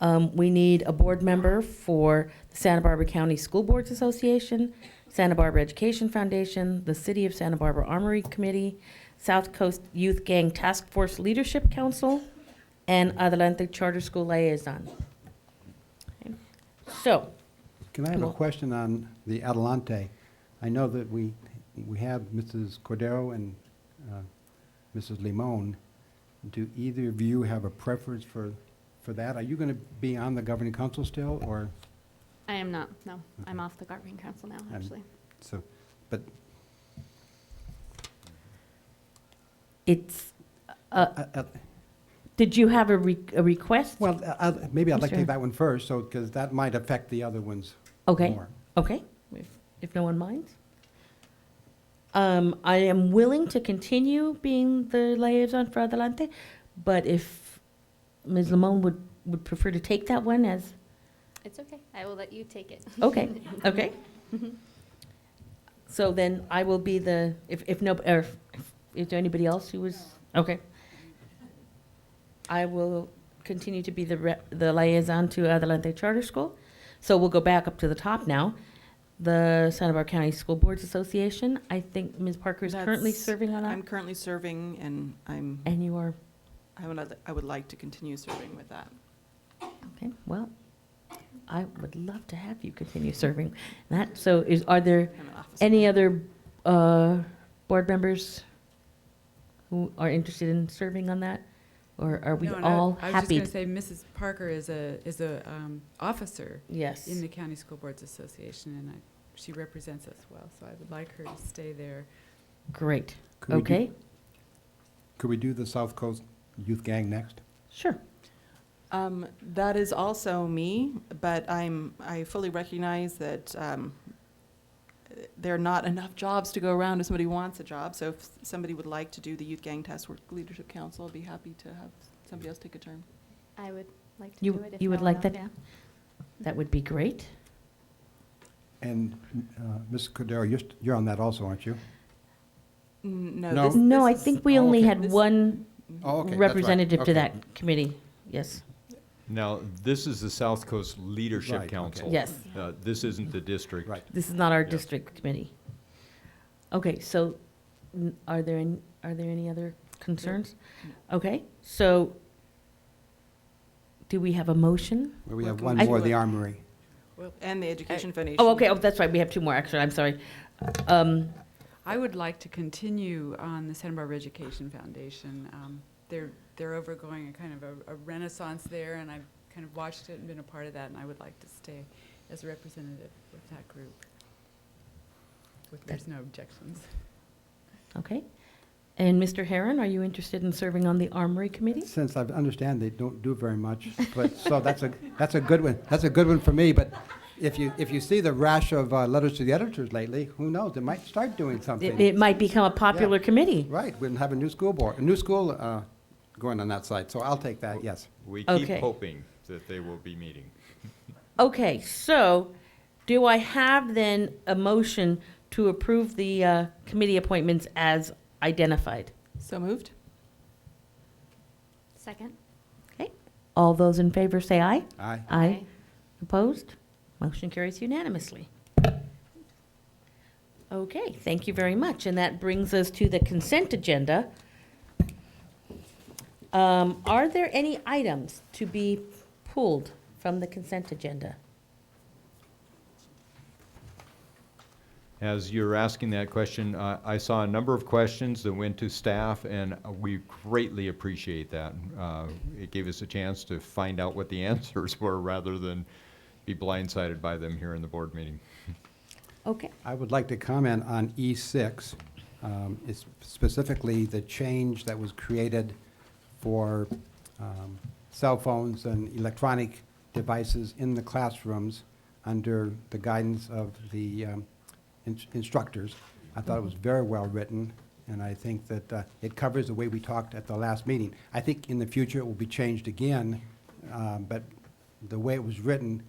We need a board member for the Santa Barbara County School Boards Association, Santa Barbara Education Foundation, the City of Santa Barbara Armory Committee, South Coast Youth Gang Task Force Leadership Council, and Adelante Charter School Liaison. Okay. So, Can I have a Well- question on the Adelante? I know that we have Mrs. Cordero and Mrs. Limon. Do either of you have a preference for that? Are you going to be on the governing council still, or, I am not, no. I'm off the governing council now, actually. so, but it's, did you have a request? Well, maybe I'd like to Mr. take that one first, so, because that might affect the other ones Okay, more. okay, if no one minds. I am willing to continue being the liaison for Adelante, but if Ms. Limon would prefer to take that one as, It's okay. I will let you take it. okay, okay. So then I will be the, if no, or is there anybody else who was, okay. I will continue to be the liaison to Adelante Charter School. So we'll go back up to the top now. The Santa Barbara County School Boards Association, I think Ms. Parker is currently That's- serving on I'm that. currently serving, and And you are, I would like to continue serving with that. okay, well, I would love to have you continue serving that. So are there I'm an officer. any other board members who are interested in serving on that? Or are we No, and all I was happy? just going to say, Mrs. Parker is a officer Yes. in the County School Boards Association, and she represents us well, so I would like her to stay there. Great. Could we do- Okay, Could we do the South Coast Youth Gang next? sure. That is also me, but I fully recognize that there are not enough jobs to go around if somebody wants a job. So if somebody would like to do the Youth Gang Task Force Leadership Council, I'd be happy to have somebody else take a turn. I would like to do it. if You would no like one that? else- That would be great. And Ms. Cordero, you're on that also, aren't you? No. No? No, I this is- think we oh, only okay. had one Oh, okay, that's right. representative to Okay. that committee. Yes, Now, this is the South Coast Leadership Right, okay. Council. yes. This isn't the district. Right. This is not our Yeah. district committee. Okay, so are there any other concerns? Okay, so do we have a motion? Where we have We're one going more, to- the Armory. And the Education Foundation. Oh, okay, oh, that's right, we have two more, actually, I'm sorry. I would like to continue on the Santa Barbara Education Foundation. They're overgoing a kind of a renaissance there, and I've kind of watched it and been a part of that, and I would like to stay as a representative with that group. If there's no objections. Okay. And Mr. Herron, are you interested in serving on the Armory Committee? Since I understand they don't do very much, but, so that's a good one. That's a good one for me, but if you see the rash of letters to the editors lately, who knows, they might start doing something. It might become a popular committee. Right, we'll have a new school board, a new school going on that site, so I'll take that, yes. We keep Okay. hoping that they will be meeting. Okay, so do I have then a motion to approve the committee appointments as identified? So moved? Second? Okay, all those in favor say aye. Aye. Aye. Opposed? Motion carries unanimously. Okay, thank you very much. And that brings us to the consent agenda. Are there any items to be pulled from the consent agenda? As you're asking that question, I saw a number of questions that went to staff, and we greatly appreciate that. It gave us a chance to find out what the answers were rather than be blindsided by them here in the board meeting. Okay. I would like to comment on E6. It's specifically the change that was created for cell phones and electronic devices in the classrooms under the guidance of the instructors. I thought it was very well written, and I think that it covers the way we talked at the last meeting. I think in the future it will be changed again, but the way it was written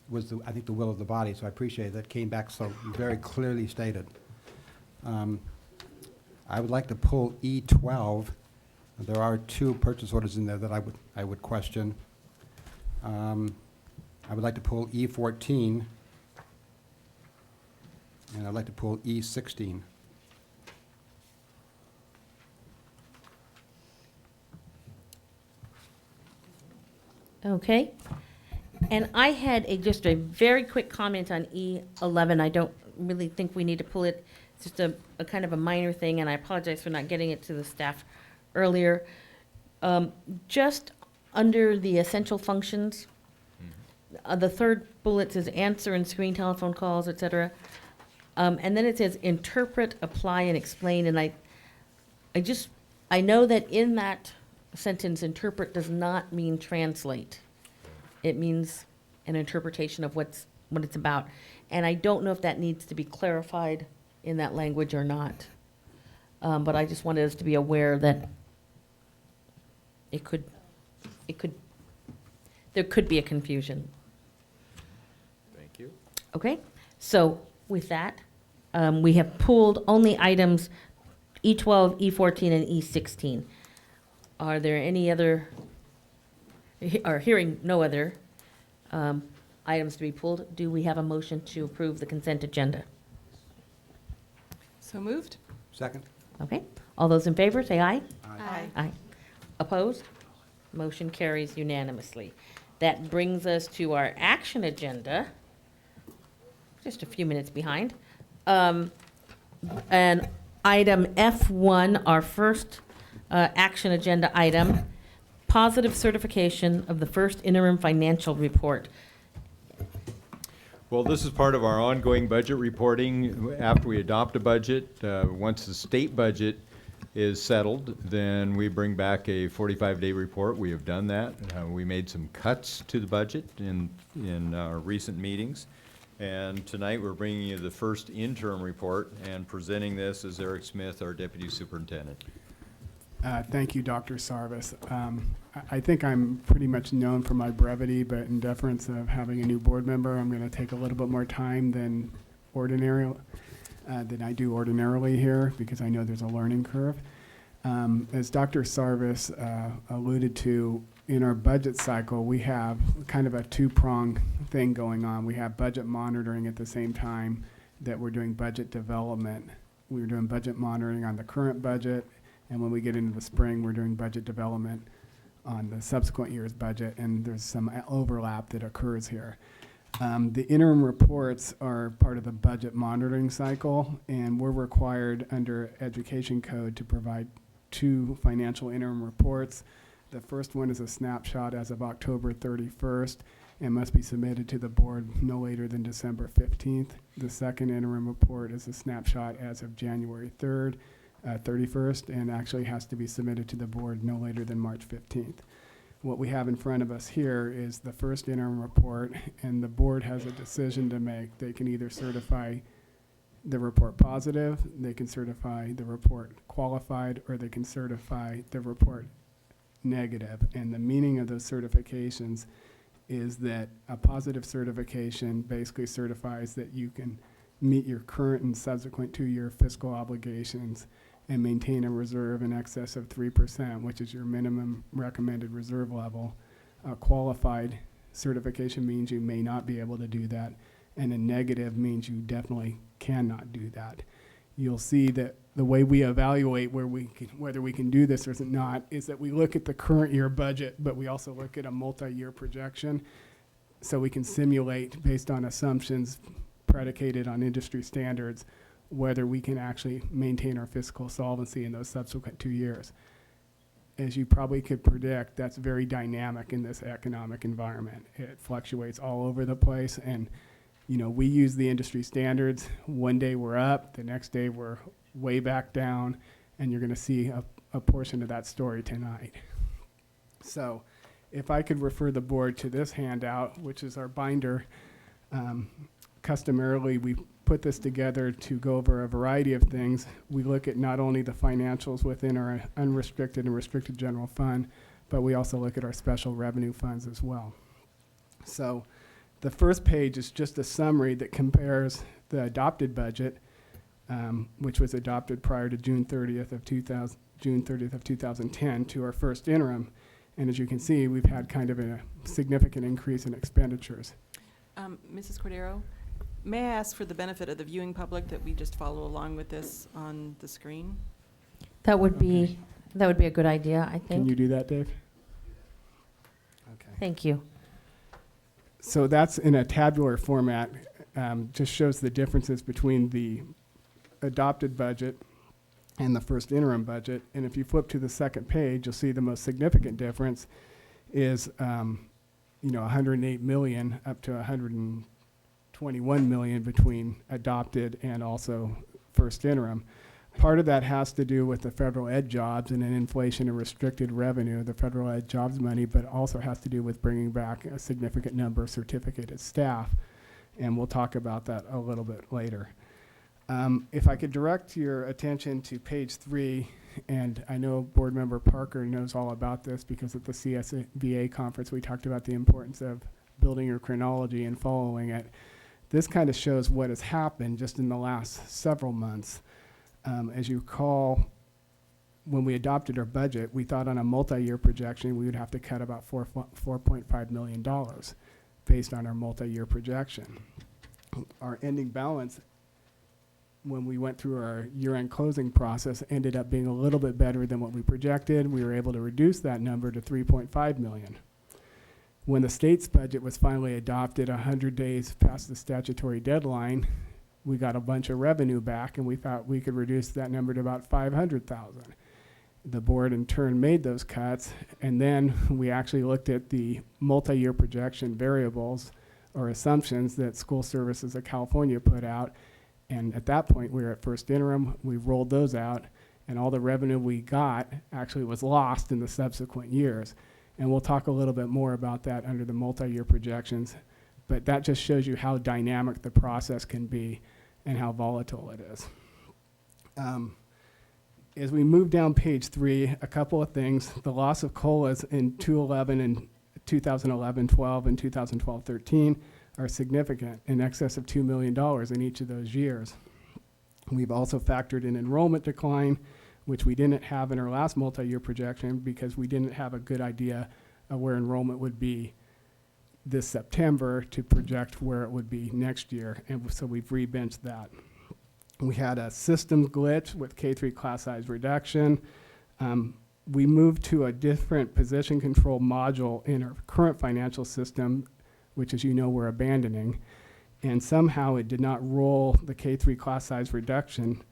was, I think, the will of the body, so I appreciate that came back so very clearly stated. I would like to pull E12. There are two purchase orders in there that I would question. I would like to pull E14, and I'd like to pull E16. Okay. And I had just a very quick comment on E11. I don't really think we need to pull it. It's just a kind of a minor thing, and I apologize for not getting it to the staff earlier. Just under the essential functions, the third bullet says answer and screen telephone calls, et cetera. And then it says interpret, apply, and explain, and I know that in that sentence, interpret does not mean translate. It means an interpretation of what it's about. And I don't know if that needs to be clarified in that language or not. But I just wanted us to be aware that there could be a confusion. Thank you. Okay, so with that, we have pulled only items E12, E14, and E16. Are there any other, or hearing no other items to be pulled, do we have a motion to approve the consent agenda? So moved? Second? Okay, all those in favor, say aye. Aye. Aye. Opposed? Motion carries unanimously. That brings us to our action agenda, just a few minutes behind. And item F1, our first action agenda item, positive certification of the first interim financial report. Well, this is part of our ongoing budget reporting. After we adopt a budget, once the state budget is settled, then we bring back a 45-day report. We have done that. We made some cuts to the budget in our recent meetings. And tonight we're bringing you the first interim report, and presenting this is Eric Smith, our Deputy Superintendent. Thank you, Dr. Sarvis. I think I'm pretty much known for my brevity, but in deference of having a new board member, I'm going to take a little bit more time than I do ordinarily here, because I know there's a learning curve. As Dr. Sarvis alluded to, in our budget cycle, we have kind of a two-pronged thing going on. We have budget monitoring at the same time that we're doing budget development. We're doing budget monitoring on the current budget, and when we get into the spring, we're doing budget development on the subsequent year's budget, and there's some overlap that occurs here. The interim reports are part of the budget monitoring cycle, and we're required under Education Code to provide 2 financial interim reports. The first one is a snapshot as of October 31st and must be submitted to the board no later than December 15th. The second interim report is a snapshot as of January 31st, and actually has to be submitted to the board no later than March 15th. What we have in front of us here is the first interim report, and the board has a decision to make. They can either certify the report positive, they can certify the report qualified, or they can certify the report negative. And the meaning of those certifications is that a positive certification basically certifies that you can meet your current and subsequent 2-year fiscal obligations and maintain a reserve in excess of 3%, which is your minimum recommended reserve level. A qualified certification means you may not be able to do that, and a negative means you definitely cannot do that. You'll see that the way we evaluate whether we can do this or not is that we look at the current year budget, but we also look at a multi-year projection, so we can simulate based on assumptions predicated on industry standards whether we can actually maintain our fiscal solvency in those subsequent 2 years. As you probably could predict, that's very dynamic in this economic environment. It fluctuates all over the place, and we use the industry standards. One day we're up, the next day we're way back down, and you're going to see a portion of that story tonight. So if I could refer the board to this handout, which is our binder. Customarily, we put this together to go over a variety of things. We look at not only the financials within our unrestricted and restricted general fund, but we also look at our special revenue funds as well. So the first page is just a summary that compares the adopted budget, which was adopted prior to June 30th of 2010, to our first interim. And as you can see, we've had kind of a significant increase in expenditures. Mrs. Cordero, may I ask for the benefit of the viewing public that we just follow along with this on the screen? That would be a good idea, I think. Can you do that, Dave? Okay. Thank you. So that's in a tabular format, just shows the differences between the adopted budget and the first interim budget. And if you flip to the second page, you'll see the most significant difference is 108 million up to 121 million between adopted and also first interim. Part of that has to do with the federal ed jobs and an inflation and restricted revenue, the federal ed jobs money, but also has to do with bringing back a significant number of certificated staff. And we'll talk about that a little bit later. If I could direct your attention to page 3, and I know Board Member Parker knows all about this because at the CSVA conference we talked about the importance of building your chronology and following it. This kind of shows what has happened just in the last several months. As you recall, when we adopted our budget, we thought on a multi-year projection we would have to cut about $4.5 million based on our multi-year projection. Our ending balance, when we went through our year-end closing process, ended up being a little bit better than what we projected. We were able to reduce that number to $3.5 million. When the state's budget was finally adopted 100 days past the statutory deadline, we got a bunch of revenue back, and we thought we could reduce that number to about $500,000. The board in turn made those cuts, and then we actually looked at the multi-year projection variables or assumptions that School Services of California put out. And at that point, we were at first interim. We rolled those out, and all the revenue we got actually was lost in the subsequent years. And we'll talk a little bit more about that under the multi-year projections. But that just shows you how dynamic the process can be and how volatile it is. As we move down page 3, a couple of things. The loss of COLAs in 2011 and 2011-12 and 2012-13 are significant, in excess of $2 million in each of those years. We've also factored in enrollment decline, which we didn't have in our last multi-year projection because we didn't have a good idea of where enrollment would be this September to project where it would be next year, and so we've rebenched that. We had a system glitch with K-3 class size reduction. We moved to a different position control module in our current financial system, which, as you know, we're abandoning, and somehow it did not roll the K-3 class size reduction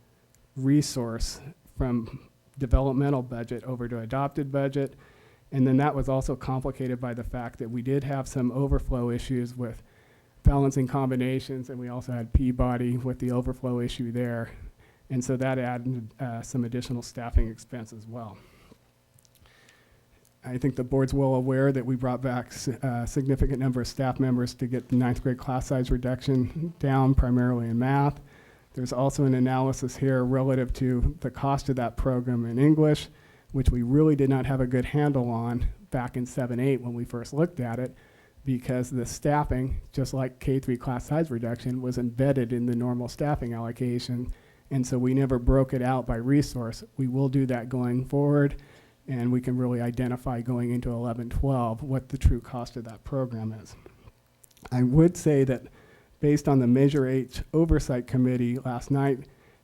resource from developmental budget over to adopted budget. And then that was also complicated by the fact that we did have some overflow issues with balancing combinations, and we also had Peabody with the overflow issue there. And so that added some additional staffing expense as well. I think the board's well aware that we brought back a significant number of staff members to get the 9th grade class size reduction down, primarily in math. There's also an analysis here relative to the cost of that program in English, which we really did not have a good handle on back in 7-8 when we first looked at it, because the staffing, just like K-3 class size reduction, was embedded in the normal staffing allocation, and so we never broke it out by resource. We will do that going forward, and we can really identify going into 11-12 what the true cost of that program is. I would say that based on the Measure H Oversight Committee last night,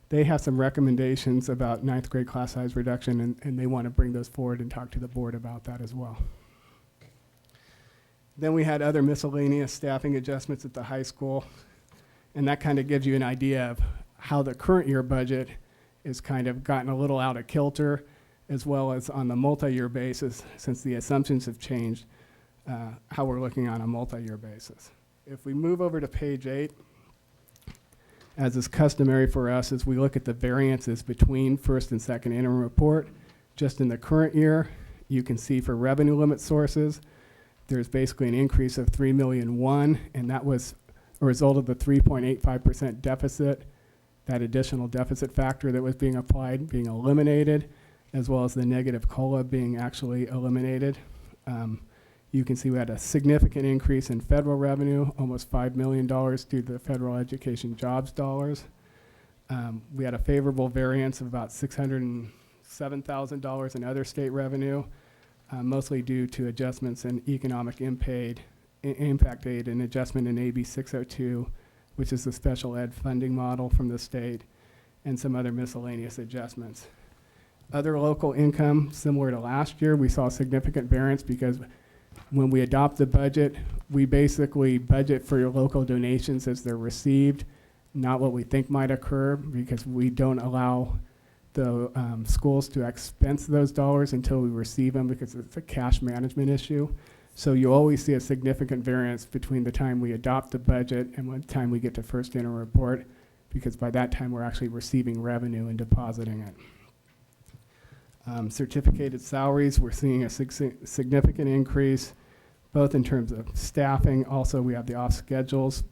they have some recommendations about 9th grade class size reduction, and they want to bring those forward and talk to the board about that as well. Then we had other miscellaneous staffing adjustments at the high school, and that kind of gives you an idea of how the current year budget is kind of gotten a little out of kilter, as well as on the multi-year basis, since the assumptions have changed, how we're looking on a multi-year basis. If we move over to page 8, as is customary for us, as we look at the variances between first and second interim report, just in the current year, you can see for revenue limit sources, there's basically an increase of $3.1 million, and that was a result of the 3.85% deficit, that additional deficit factor that was being applied being eliminated, as well as the negative COLA being actually eliminated. You can see we had a significant increase in federal revenue, almost $5 million due to the federal education jobs dollars. We had a favorable variance of about $607,000 in other state revenue, mostly due to adjustments in economic impact aid and adjustment in AB 602, which is the special ed funding model from the state, and some other miscellaneous adjustments. Other local income, similar to last year, we saw significant variance because when we adopt the budget, we basically budget for your local donations as they're received, not what we think might occur, because we don't allow the schools to expense those dollars until we receive them, because it's a cash management issue. So you always see a significant variance between the time we adopt the budget and the time we get to first interim report, because by that time we're actually receiving revenue and depositing it. Certificated salaries, we're seeing a significant increase, both in terms of staffing. Also, we have the off schedules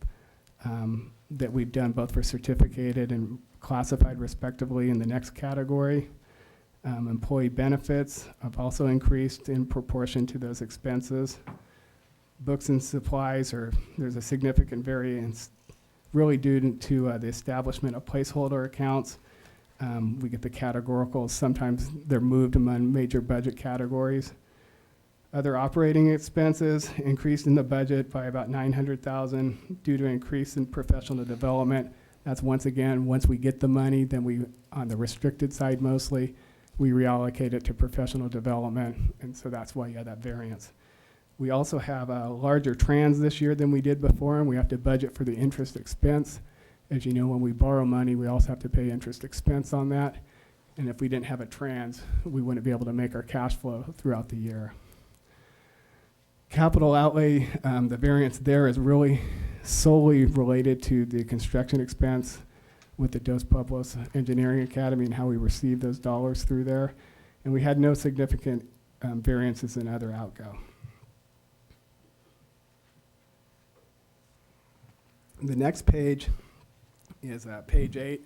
that we've done both for certificated and classified respectively in the next category. Employee benefits have also increased in proportion to those expenses. Books and supplies there's a significant variance really due to the establishment of placeholder accounts. We get the categoricals. Sometimes they're moved among major budget categories. Other operating expenses increased in the budget by about $900,000 due to increase in professional development. That's once again, once we get the money, then we, on the restricted side mostly, we reallocate it to professional development, and so that's why you have that variance. We also have a larger trans this year than we did before, and we have to budget for the interest expense. As you know, when we borrow money, we also have to pay interest expense on that. And if we didn't have a trans, we wouldn't be able to make our cash flow throughout the year. Capital outlay, the variance there is really solely related to the construction expense with the Dos Pueblos Engineering Academy and how we receive those dollars through there. And we had no significant variances in other outgo. The next page is page 8,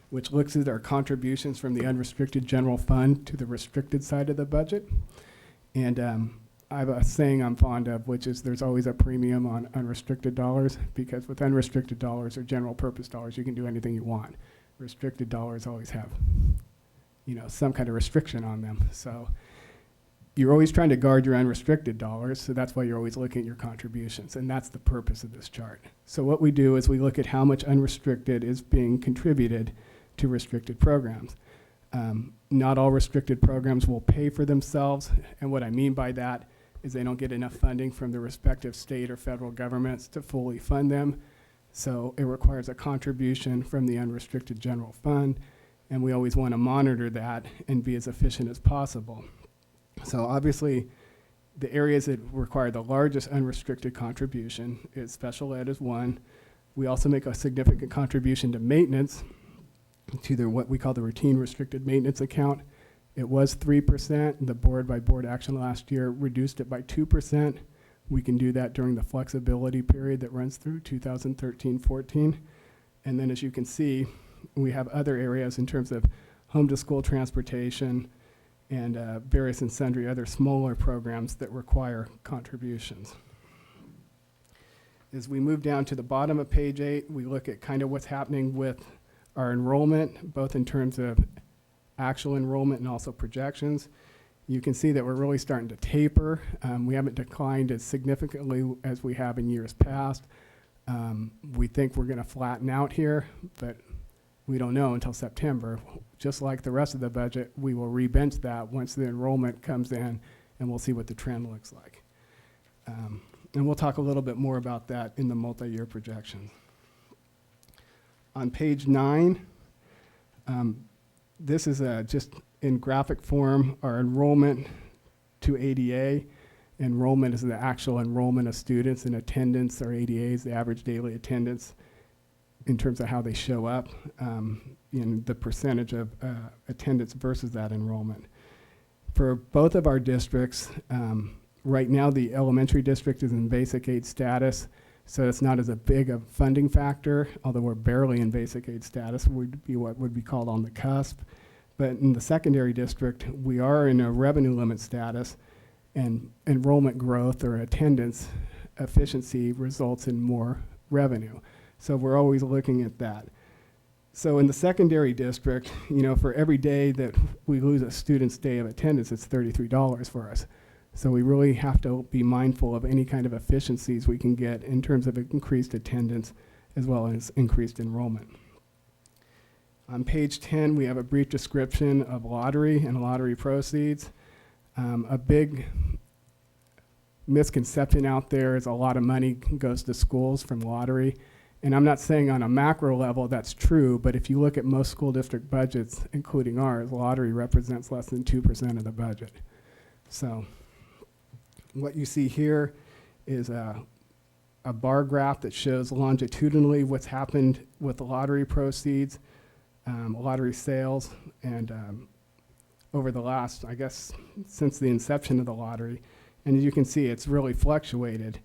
which looks at our contributions from the unrestricted general fund to the restricted side of the budget. And I have a saying I'm fond of, which is there's always a premium on unrestricted dollars, because with unrestricted dollars or general purpose dollars, you can do anything you want. Restricted dollars always have, some kind of restriction on them. So you're always trying to guard your unrestricted dollars, so that's why you're always looking at your contributions, and that's the purpose of this chart. So what we do is we look at how much unrestricted is being contributed to restricted programs. Not all restricted programs will pay for themselves, and what I mean by that is they don't get enough funding from the respective state or federal governments to fully fund them. So it requires a contribution from the unrestricted general fund, and we always want to monitor that and be as efficient as possible. So obviously, the areas that require the largest unrestricted contribution is special ed is one. We also make a significant contribution to maintenance, to what we call the routine restricted maintenance account. It was 3%. The board, by board action last year, reduced it by 2%. We can do that during the flexibility period that runs through 2013-14. And then as you can see, we have other areas in terms of home to school transportation and various and sundry other smaller programs that require contributions. As we move down to the bottom of page 8, we look at kind of what's happening with our enrollment, both in terms of actual enrollment and also projections. You can see that we're really starting to taper. We haven't declined as significantly as we have in years past. We think we're going to flatten out here, but we don't know until September. Just like the rest of the budget, we will rebench that once the enrollment comes in, and we'll see what the trend looks like. And we'll talk a little bit more about that in the multi-year projections. On page 9, this is just in graphic form, our enrollment to ADA. Enrollment is the actual enrollment of students, and attendance, or ADA, is the average daily attendance in terms of how they show up, in the percentage of attendance versus that enrollment. For both of our districts, right now the elementary district is in basic aid status, so it's not as a big a funding factor, although we're barely in basic aid status, would be what would be called on the cusp. But in the secondary district, we are in a revenue limit status, and enrollment growth or attendance efficiency results in more revenue. So we're always looking at that. So in the secondary district, for every day that we lose a student's day of attendance, it's $33 for us. So we really have to be mindful of any kind of efficiencies we can get in terms of increased attendance as well as increased enrollment. On page 10, we have a brief description of lottery and lottery proceeds. A big misconception out there is a lot of money goes to schools from lottery. And I'm not saying on a macro level that's true, but if you look at most school district budgets, including ours, lottery represents less than 2% of the budget. So what you see here is a bar graph that shows longitudinally what's happened with the lottery proceeds, lottery sales, and over the last, I guess, since the inception of the lottery. And as you can see, it's really fluctuated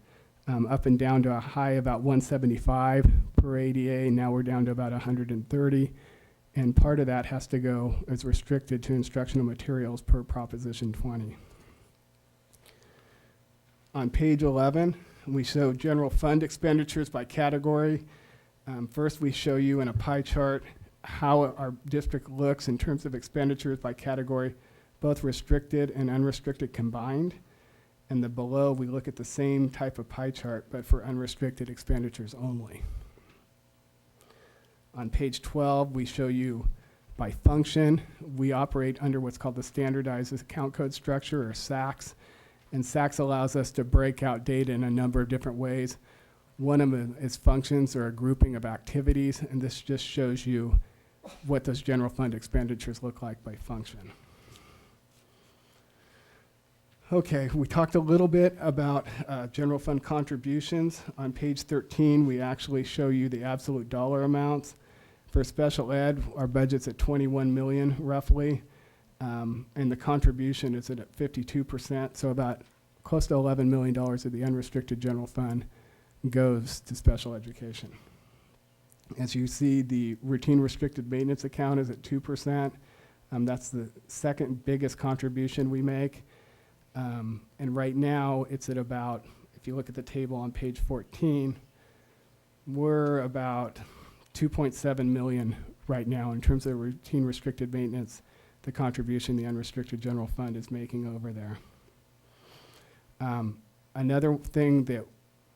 up and down to a high about 175 per ADA. Now we're down to about 130. And part of that has to go as restricted to instructional materials per Proposition 20. On page 11, we show general fund expenditures by category. First, we show you in a pie chart how our district looks in terms of expenditures by category, both restricted and unrestricted combined. And then below, we look at the same type of pie chart, but for unrestricted expenditures only. On page 12, we show you by function. We operate under what's called the Standardized Account Code Structure, or SACS. And SACS allows us to break out data in a number of different ways. One of them is functions, or a grouping of activities, and this just shows you what those general fund expenditures look like by function. Okay, we talked a little bit about general fund contributions. On page 13, we actually show you the absolute dollar amounts. For special ed, our budget's at 21 million roughly, and the contribution is at 52%, so about close to $11 million of the unrestricted general fund goes to special education. As you see, the routine restricted maintenance account is at 2%. That's the second biggest contribution we make. And right now, it's at about, if you look at the table on page 14, we're about 2.7 million right now in terms of routine restricted maintenance, the contribution the unrestricted general fund is making over there. Another thing that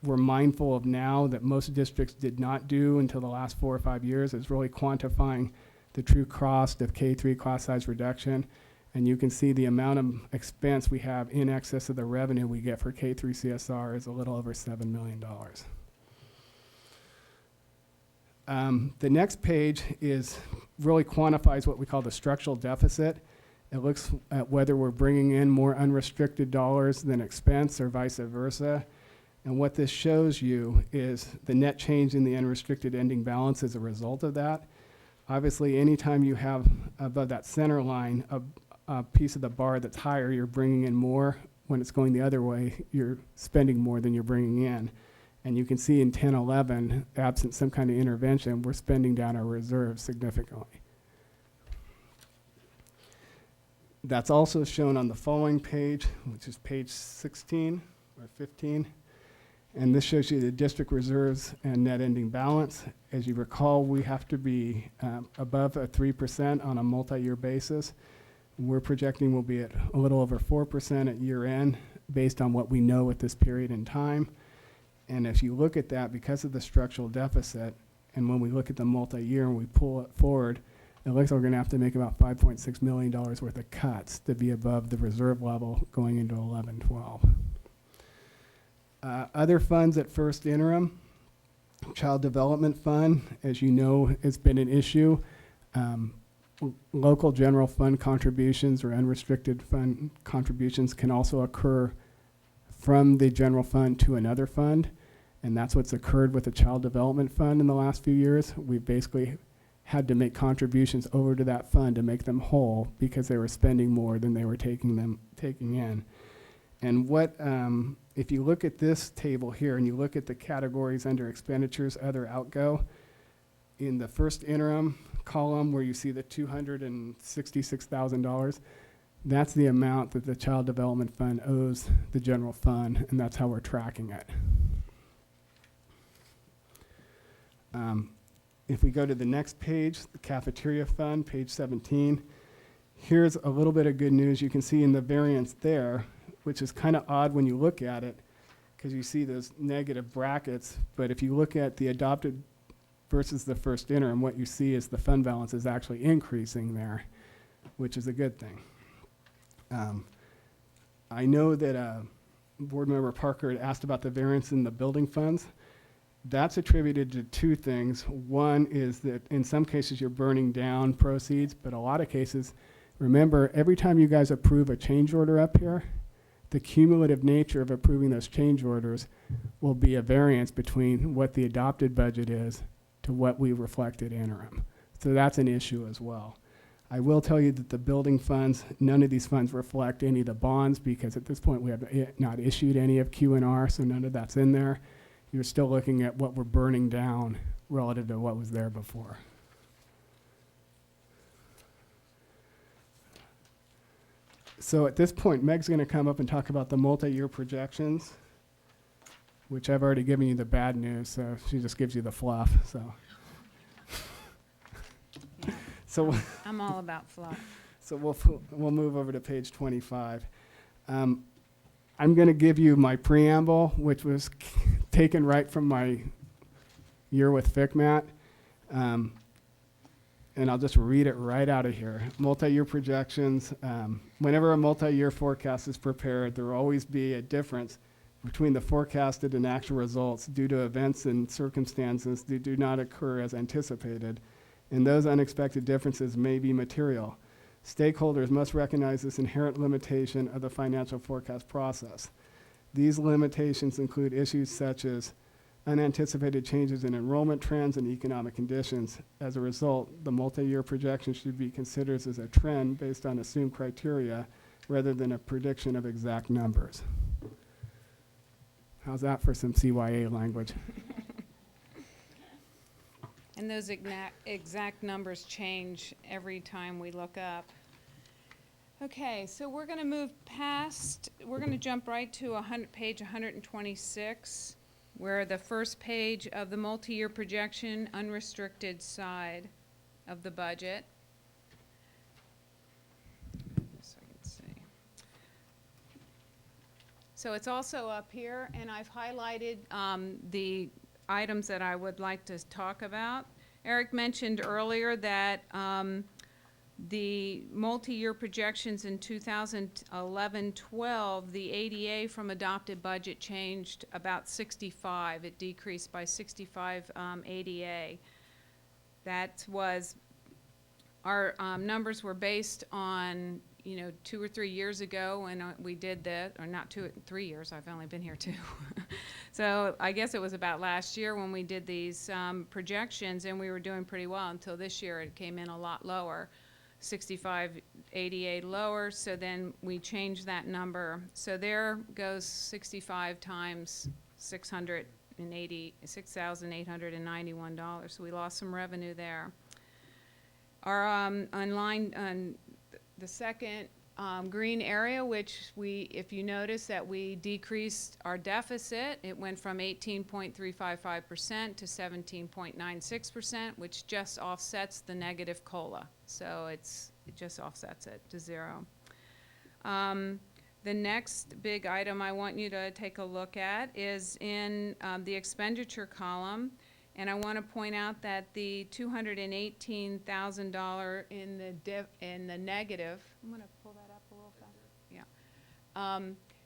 we're mindful of now that most districts did not do until the last 4 or 5 years is really quantifying the true cost of K-3 class size reduction. And you can see the amount of expense we have in excess of the revenue we get for K-3 CSR is a little over $7 million. The next page really quantifies what we call the structural deficit. It looks at whether we're bringing in more unrestricted dollars than expense or vice versa. And what this shows you is the net change in the unrestricted ending balance as a result of that. Obviously, anytime you have above that center line a piece of the bar that's higher, you're bringing in more. When it's going the other way, you're spending more than you're bringing in. And you can see in 10-11, absent some kind of intervention, we're spending down our reserves significantly. That's also shown on the following page, which is page 16 or 15. And this shows you the district reserves and net ending balance. As you recall, we have to be above a 3% on a multi-year basis. We're projecting we'll be at a little over 4% at year end based on what we know at this period in time. And if you look at that, because of the structural deficit, and when we look at the multi-year and we pull it forward, it looks like we're going to have to make about $5.6 million worth of cuts to be above the reserve level going into 11-12. Other funds at first interim, Child Development Fund, as you know, has been an issue. Local general fund contributions or unrestricted fund contributions can also occur from the general fund to another fund, and that's what's occurred with the Child Development Fund in the last few years. We've basically had to make contributions over to that fund to make them whole because they were spending more than they were taking in. And what, if you look at this table here and you look at the categories under expenditures, other outgo, in the first interim column where you see the $266,000, that's the amount that the Child Development Fund owes the general fund, and that's how we're tracking it. If we go to the next page, the Cafeteria Fund, page 17, here's a little bit of good news. You can see in the variance there, which is kind of odd when you look at it, because you see those negative brackets, but if you look at the adopted versus the first interim, what you see is the fund balance is actually increasing there, which is a good thing. I know that Board Member Parker had asked about the variance in the building funds. That's attributed to two things. One is that in some cases you're burning down proceeds, but a lot of cases, remember, every time you guys approve a change order up here, the cumulative nature of approving those change orders will be a variance between what the adopted budget is to what we reflected interim. So that's an issue as well. I will tell you that the building funds, none of these funds reflect any of the bonds because at this point we have not issued any of Q&R, so none of that's in there. You're still looking at what we're burning down relative to what was there before. So at this point, Meg's going to come up and talk about the multi-year projections, which I've already given you the bad news, so she just gives you the fluff. So I'm all about fluff. So we'll move over to page 25. I'm going to give you my preamble, which was taken right from my year with FCMAT. And I'll just read it right out of here. Multi-year projections. Whenever a multi-year forecast is prepared, there will always be a difference between the forecasted and actual results due to events and circumstances that do not occur as anticipated, and those unexpected differences may be material. Stakeholders must recognize this inherent limitation of the financial forecast process. These limitations include issues such as unanticipated changes in enrollment trends and economic conditions. As a result, the multi-year projection should be considered as a trend based on assumed criteria rather than a prediction of exact numbers. How's that for some CYA language? And those exact numbers change every time we look up. Okay, so we're going to move past, we're going to jump right to page 126, where the first page of the multi-year projection, unrestricted side of the budget. So I can see. So it's also up here, and I've highlighted the items that I would like to talk about. Eric mentioned earlier that the multi-year projections in 2011-12, the ADA from adopted budget changed about 65. It decreased by 65 ADA. That was, our numbers were based on, 2 or 3 years ago when we did that, or not 2 or 3 years, I've only been here 2. So I guess it was about last year when we did these projections, and we were doing pretty well until this year it came in a lot lower, 65 ADA lower, so then we changed that number. So there goes 65 times $6,891, so we lost some revenue there. Our on the second green area, which if you notice that we decreased our deficit, it went from 18.355% to 17.96%, which just offsets the negative COLA. So it just offsets it to 0. The next big item I want you to take a look at is in the expenditure column. And I want to point out that the $218,000 in the negative, I'm going to pull that up a little faster. Yeah,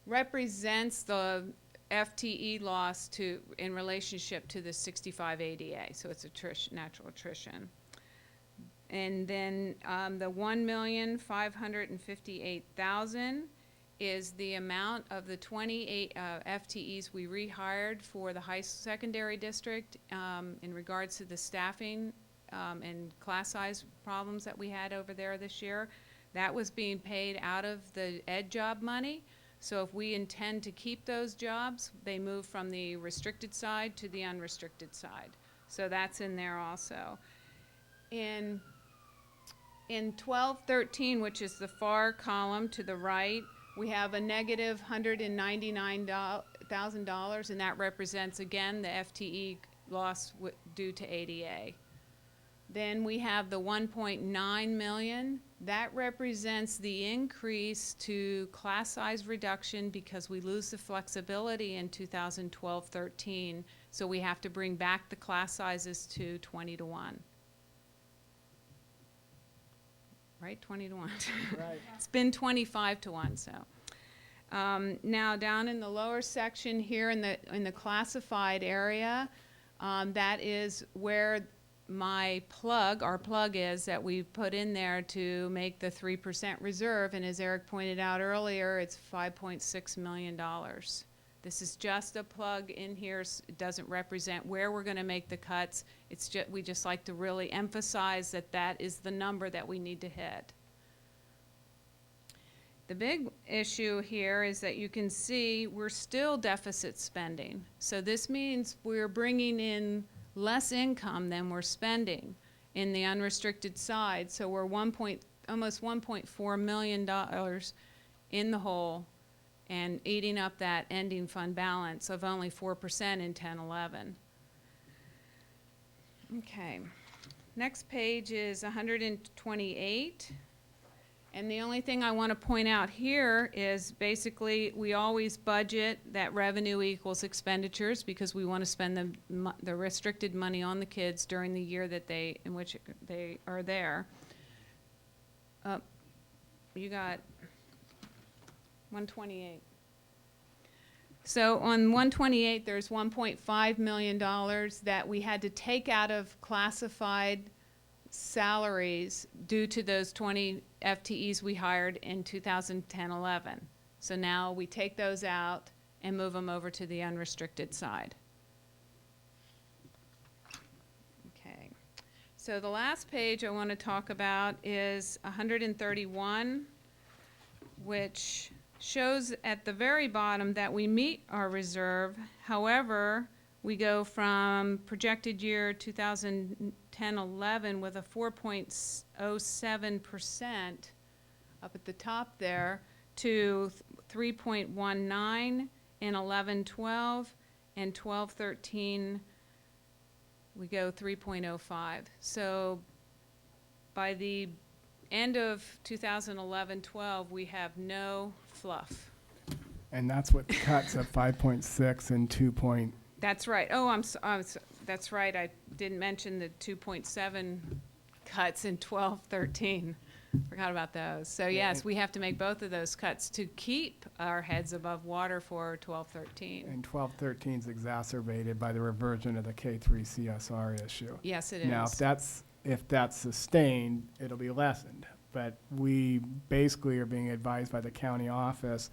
represents the FTE loss in relationship to the 65 ADA. So it's natural attrition. And then the $1,558,000 is the amount of the 28 FTEs we rehired for the high secondary district in regards to the staffing and class size problems that we had over there this year. That was being paid out of the ed job money. So if we intend to keep those jobs, they move from the restricted side to the unrestricted side. So that's in there also. In 1213, which is the far column to the right, we have a negative $199,000, and that represents, again, the FTE loss due to ADA. Then we have the 1.9 million. That represents the increase to class size reduction because we lose the flexibility in 2012-13. So we have to bring back the class sizes to 20 to 1. Right, 20 to 1. Right. It's been 25 to 1. So now down in the lower section here in the classified area, that is where our plug is that we put in there to make the 3% reserve, and as Eric pointed out earlier, it's $5.6 million. This is just a plug in here. It doesn't represent where we're going to make the cuts. It's just, we just like to really emphasize that that is the number that we need to hit. The big issue here is that you can see we're still deficit spending. So this means we're bringing in less income than we're spending in the unrestricted side. So we're almost $1.4 million in the hole and eating up that ending fund balance of only 4% in 10-11. Okay, next page is 128. And the only thing I want to point out here is basically we always budget that revenue equals expenditures because we want to spend the restricted money on the kids during the year that in which they are there. You got 128. So on 128, there's $1.5 million that we had to take out of classified salaries due to those 20 FTEs we hired in 2010-11. So now we take those out and move them over to the unrestricted side. Okay. So the last page I want to talk about is 131, which shows at the very bottom that we meet our reserve. However, we go from projected year 2010-11 with a 4.07% up at the top there to 3.19 in 11-12, and 12-13 we go 3.05. So by the end of 2011-12 we have no fluff. And that's what cuts of 5.6 and 2. That's right. Oh, that's right. I didn't mention the 2.7 cuts in 12-13. Forgot about those. So yes, we have to make both of those cuts to keep our heads above water for 12-13. And 12-13 is exacerbated by the reversion of the K3 CSR issue. Yes, it Now, is. if that's sustained, it'll be lessened. But we basically are being advised by the county office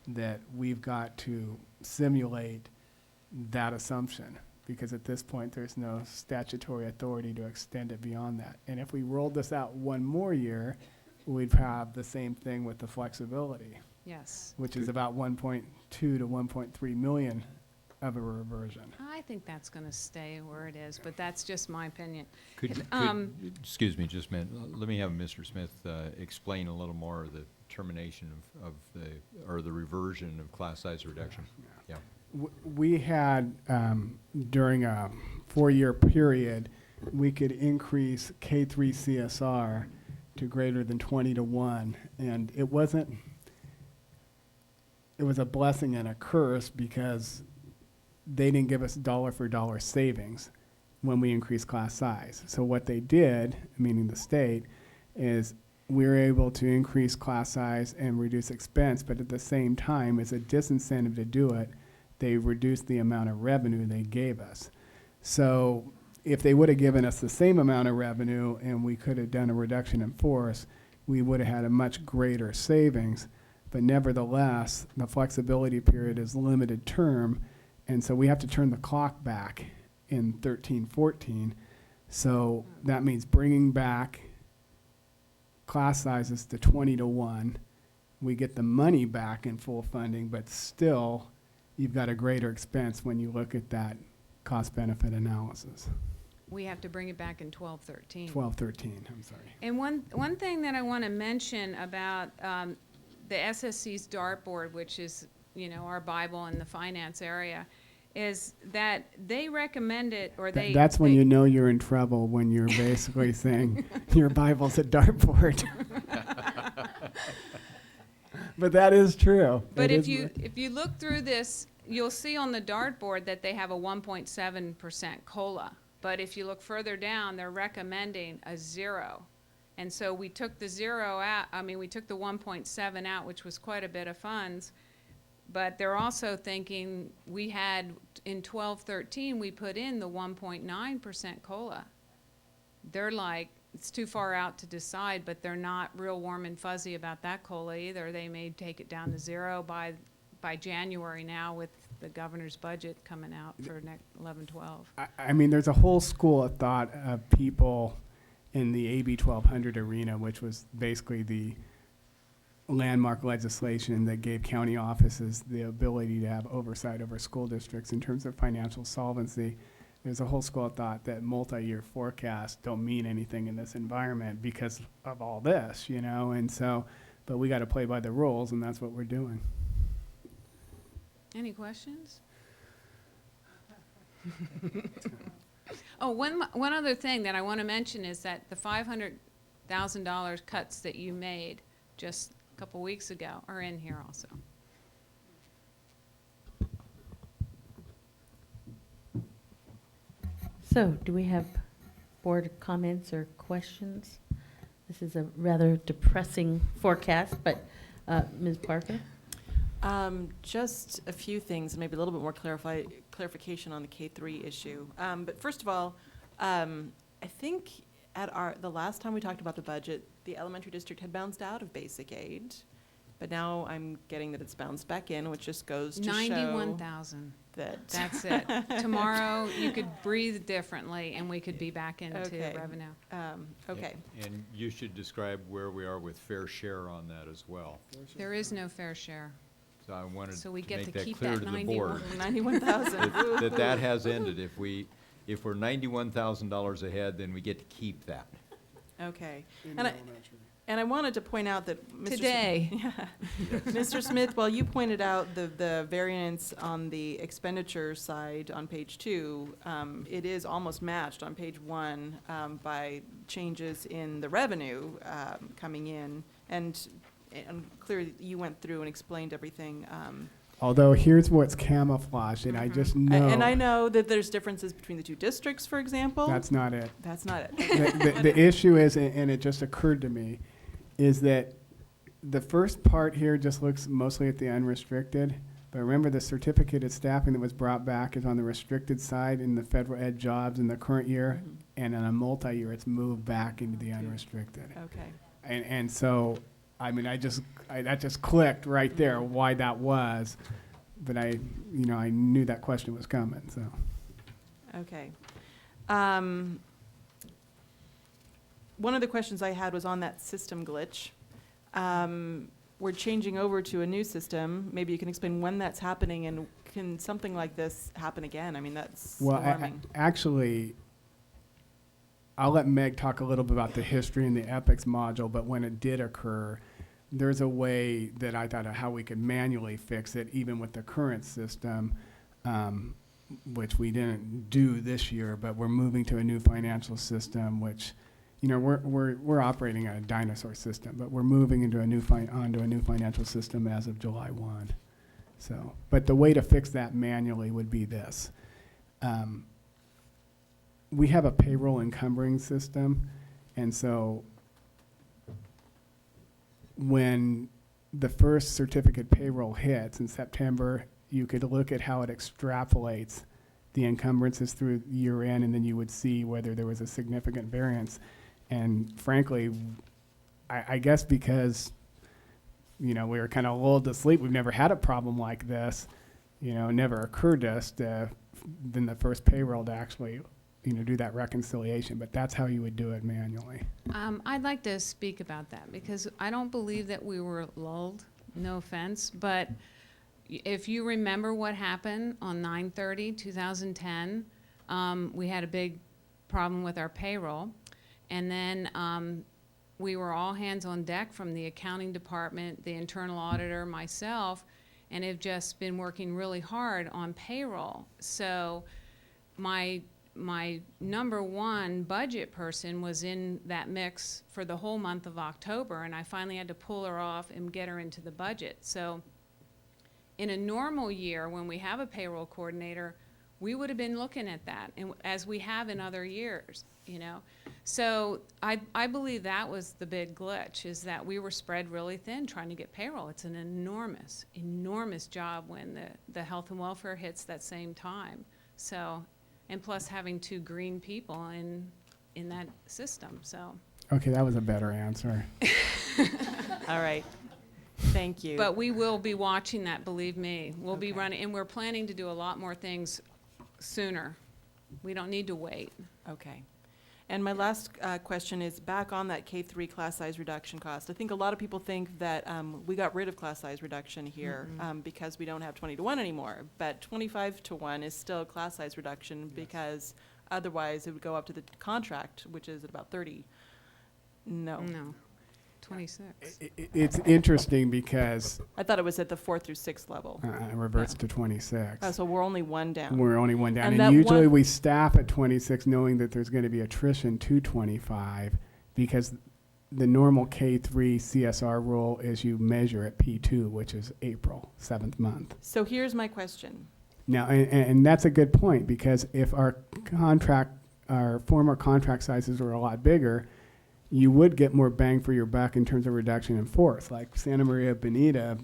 that we've got to simulate that assumption, because at this point there's no statutory authority to extend it beyond that. And if we rolled this out one more year, we'd have the same thing with the flexibility. Yes. Which is about 1.2 to 1.3 million of a reversion. I think that's going to stay where it is, but that's just my opinion. Excuse me just a minute. Let me have Mr. Smith explain a little more of the termination of the reversion of class size reduction. Yeah. We had, during a 4-year period, we could increase K3 CSR to greater than 20-1. And it was a blessing and a curse because they didn't give us dollar for dollar savings when we increased class size. So what they did, meaning the state, is we were able to increase class size and reduce expense, but at the same time, as a disincentive to do it, they reduced the amount of revenue they gave us. So if they would have given us the same amount of revenue and we could have done a reduction in force, we would have had a much greater savings. But nevertheless, the flexibility period is limited term, and so we have to turn the clock back in 13-14. So that means bringing back class sizes to 20-1. We get the money back in full funding, but still you've got a greater expense when you look at that cost-benefit analysis. We have to bring it back in 12-13. 12-13, I'm sorry. And one thing that I want to mention about the SSC's dartboard, which is, our Bible in the finance area, is that they recommend it, or That's when you know you're in trouble, when you're basically saying your Bible's a dartboard. But that is true. But if you look through this, you'll see on the dartboard that they have a 1.7% COLA. But if you look further down, they're recommending a 0. And so we took the 0 out. We took the 1.7 out, which was quite a bit of funds. But they're also thinking we had, in 12-13, we put in the 1.9% COLA. they're like, it's too far out to decide, but they're not real warm and fuzzy about that COLA either. They may take it down to zero by January now with the governor's budget coming out for next 11-12. I mean, there's a whole school of thought of people in the AB 1200 arena, which was basically the landmark legislation that gave county offices the ability to have oversight over school districts in terms of financial solvency. There's a whole school of thought that multi-year forecasts don't mean anything in this environment because of all this, you know, and so, but we got to play by the rules, and that's what we're doing. Any questions? Oh, one other thing that I want to mention is that the $500,000 cuts that you made just a couple weeks ago are in here also. So, do we have board comments or questions? This is a rather depressing forecast, but Ms. Parker? Just a few things, maybe a little bit more clarification on the K-3 issue. But first of all, I think at the last time we talked about the budget, the elementary district had bounced out of basic aid, but now I'm getting that it's bounced back in, which just goes to show 91,000. That's it. Tomorrow you could breathe differently, and we could be back into revenue. Okay. And you should describe where we are with fair share on that as well. There is no fair share. So I wanted So we to get make to that keep clear that to the board. 91,000. That has ended. If we're $91,000 ahead, then we get to keep that. Okay. And I wanted to point out that Mr. Today. Mr. Smith, while you pointed out the variance on the expenditure side on page 2, it is almost matched on page 1 by changes in the revenue coming in. And clearly, you went through and explained everything. Although here's what's camouflaged, and I just know. And I know that there's differences between the two districts, for example. That's not it. That's not it. The issue is, and it just occurred to me, is that the first part here just looks mostly at the unrestricted. But remember, the certificate of staffing that was brought back is on the restricted side in the federal ed jobs in the current year, and in a multi-year, it's moved back into the unrestricted. Okay. And so, I mean, that just clicked right there why that was, but I knew that question was coming, so. Okay. One of the questions I had was on that system glitch. We're changing over to a new system. Maybe you can explain when that's happening, and can something like this happen again? I mean, that's alarming. Actually, I'll let Meg talk a little bit about the history in the EPICS module, but when it did occur, there's a way that I thought of how we could manually fix it, even with the current system, which we didn't do this year, but we're moving to a new financial system, which, you know, we're operating on a dinosaur system, but we're moving into onto a new financial system as of July 1. So, but the way to fix that manually would be this. We have a payroll encumbering system, and so when the first certificate payroll hits in September, you could look at how it extrapolates the encumbrances through year end, and then you would see whether there was a significant variance. And frankly, I guess because, you know, we were kind of lulled to sleep, we've never had a problem like this, you know, it never occurred to us to, then the first payroll to actually, you know, do that reconciliation, but that's how you would do it manually. I'd like to speak about that because I don't believe that we were lulled, no offense, but if you remember what happened on 9/30/2010, we had a big problem with our payroll, and then we were all hands on deck from the accounting department, the internal auditor, myself, and have just been working really hard on payroll. So my number one budget person was in that mix for the whole month of October, and I finally had to pull her off and get her into the budget. So in a normal year, when we have a payroll coordinator, we would have been looking at that, and as we have in other years, you know. So I believe that was the big glitch, is that we were spread really thin trying to get payroll. It's an enormous, enormous job when the health and welfare hits that same time. So, and plus having two green people in in that system, so. Okay, that was a better answer. All right. Thank you. But we will be watching that, believe me. We'll be running, and we're planning to do a lot more things sooner. We don't need to wait. Okay. And my last question is back on that K-3 class size reduction cost. I think a lot of people think that we got rid of class size reduction here because we don't have 20-to-1 anymore. But 25-to-1 is still class size reduction because otherwise it would go up to the contract, which is at about 30. No. No, 26. It's interesting because I thought it was at the 4th through 6th level. it reverts to 26. Oh, so we're only one down. We're only one down. And And that usually one- we staff at 26 knowing that there's going to be attrition to 25 because the normal K3 CSR rule is you measure at P2, which is April, 7th month. So here's my question. Now, and that's a good point because if our former contract sizes were a lot bigger, you would get more bang for your buck in terms of reduction in force. Like Santa Maria Bonita,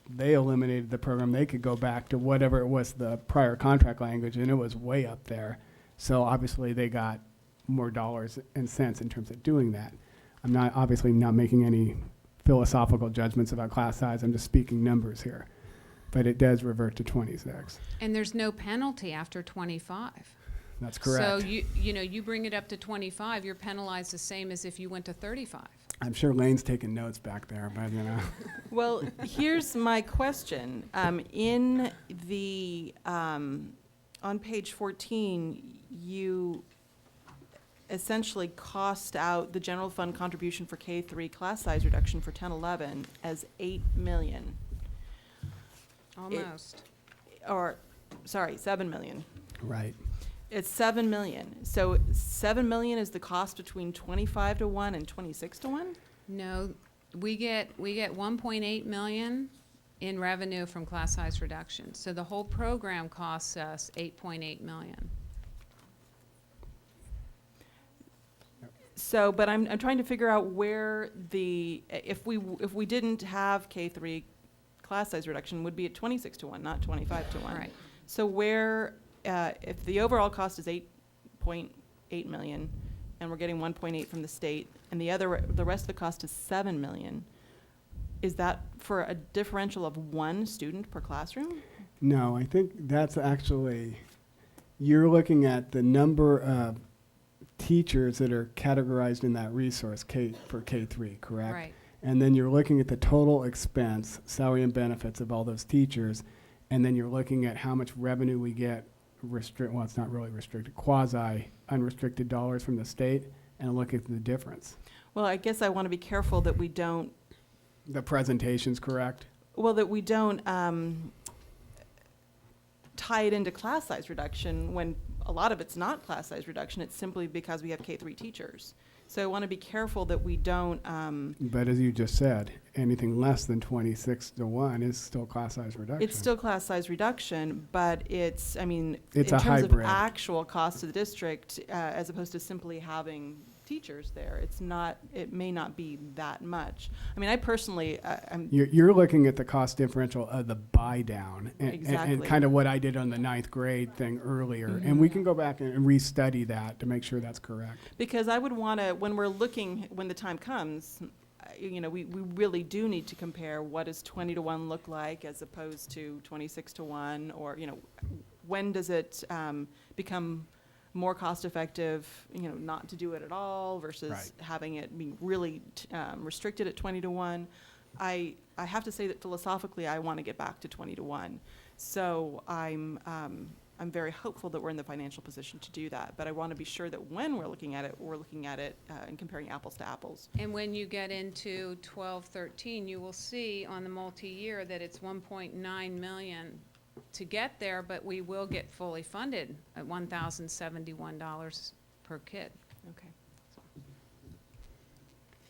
they eliminated the program. They could go back to whatever it was the prior contract language, and it was way up there. So obviously they got more dollars and cents in terms of doing that. I'm not obviously not making any philosophical judgments about class size. I'm just speaking numbers here. But it does revert to 26. And there's no penalty after 25. That's correct. So you bring it up to 25, you're penalized the same as if you went to 35. I'm sure Lane's taking notes back there, but Well, here's my question. In the, on page 14, you essentially cost out the general fund contribution for K-3 class size reduction for 10-11 as $8 million. Almost. Sorry, $7 million. Right. It's $7 million. So $7 million is the cost between 25-to-1 and 26-to-1? No, we get 1.8 million in revenue from class size reduction. So the whole program costs us 8.8 million. So, but I'm trying to figure out where if we didn't have K-3 class size reduction, would be at 26-to-1, not 25-to-1. Right. So where, if the overall cost is 8.8 million, and we're getting 1.8 from the state, and the rest of the cost is 7 million, is that for a differential of 1 student per classroom? No, I think that's actually, you're looking at the number of teachers that are categorized in that resource for K-3, correct? Right. And then you're looking at the total expense, salary and benefits of all those teachers, and then you're looking at how much revenue we get, well, it's not really restricted, quasi-unrestricted dollars from the state, and look at the difference. Well, I guess I want to be careful that we don't. The presentation's correct? Well, that we don't tie it into class size reduction when a lot of it's not class size reduction. It's simply because we have K-3 teachers. So I want to be careful that we don't. But as you just said, anything less than 26-to-1 is still class size reduction. It's still class size reduction, but it's, I mean, It's in a terms hybrid. of actual cost to the district, as opposed to simply having teachers there, it may not be that much. I mean, I personally, I'm. You're looking at the cost differential of the buy down and Exactly. kind of what I did on the 9th grade thing earlier. And we can go back and restudy that to make sure that's correct. Because I would want to, when the time comes, we really do need to compare what does 20-to-1 look like as opposed to 26-to-1, or, when does it become more cost effective, not to do it at all versus Right. having it be really restricted at 20-to-1. I have to say that philosophically, I want to get back to 20-to-1. So I'm very hopeful that we're in the financial position to do that. But I want to be sure that when we're looking at it and comparing apples to apples. And when you get into 12-13, you will see on the multi-year that it's 1.9 million to get there, but we will get fully funded at $1,071 per kid. Okay.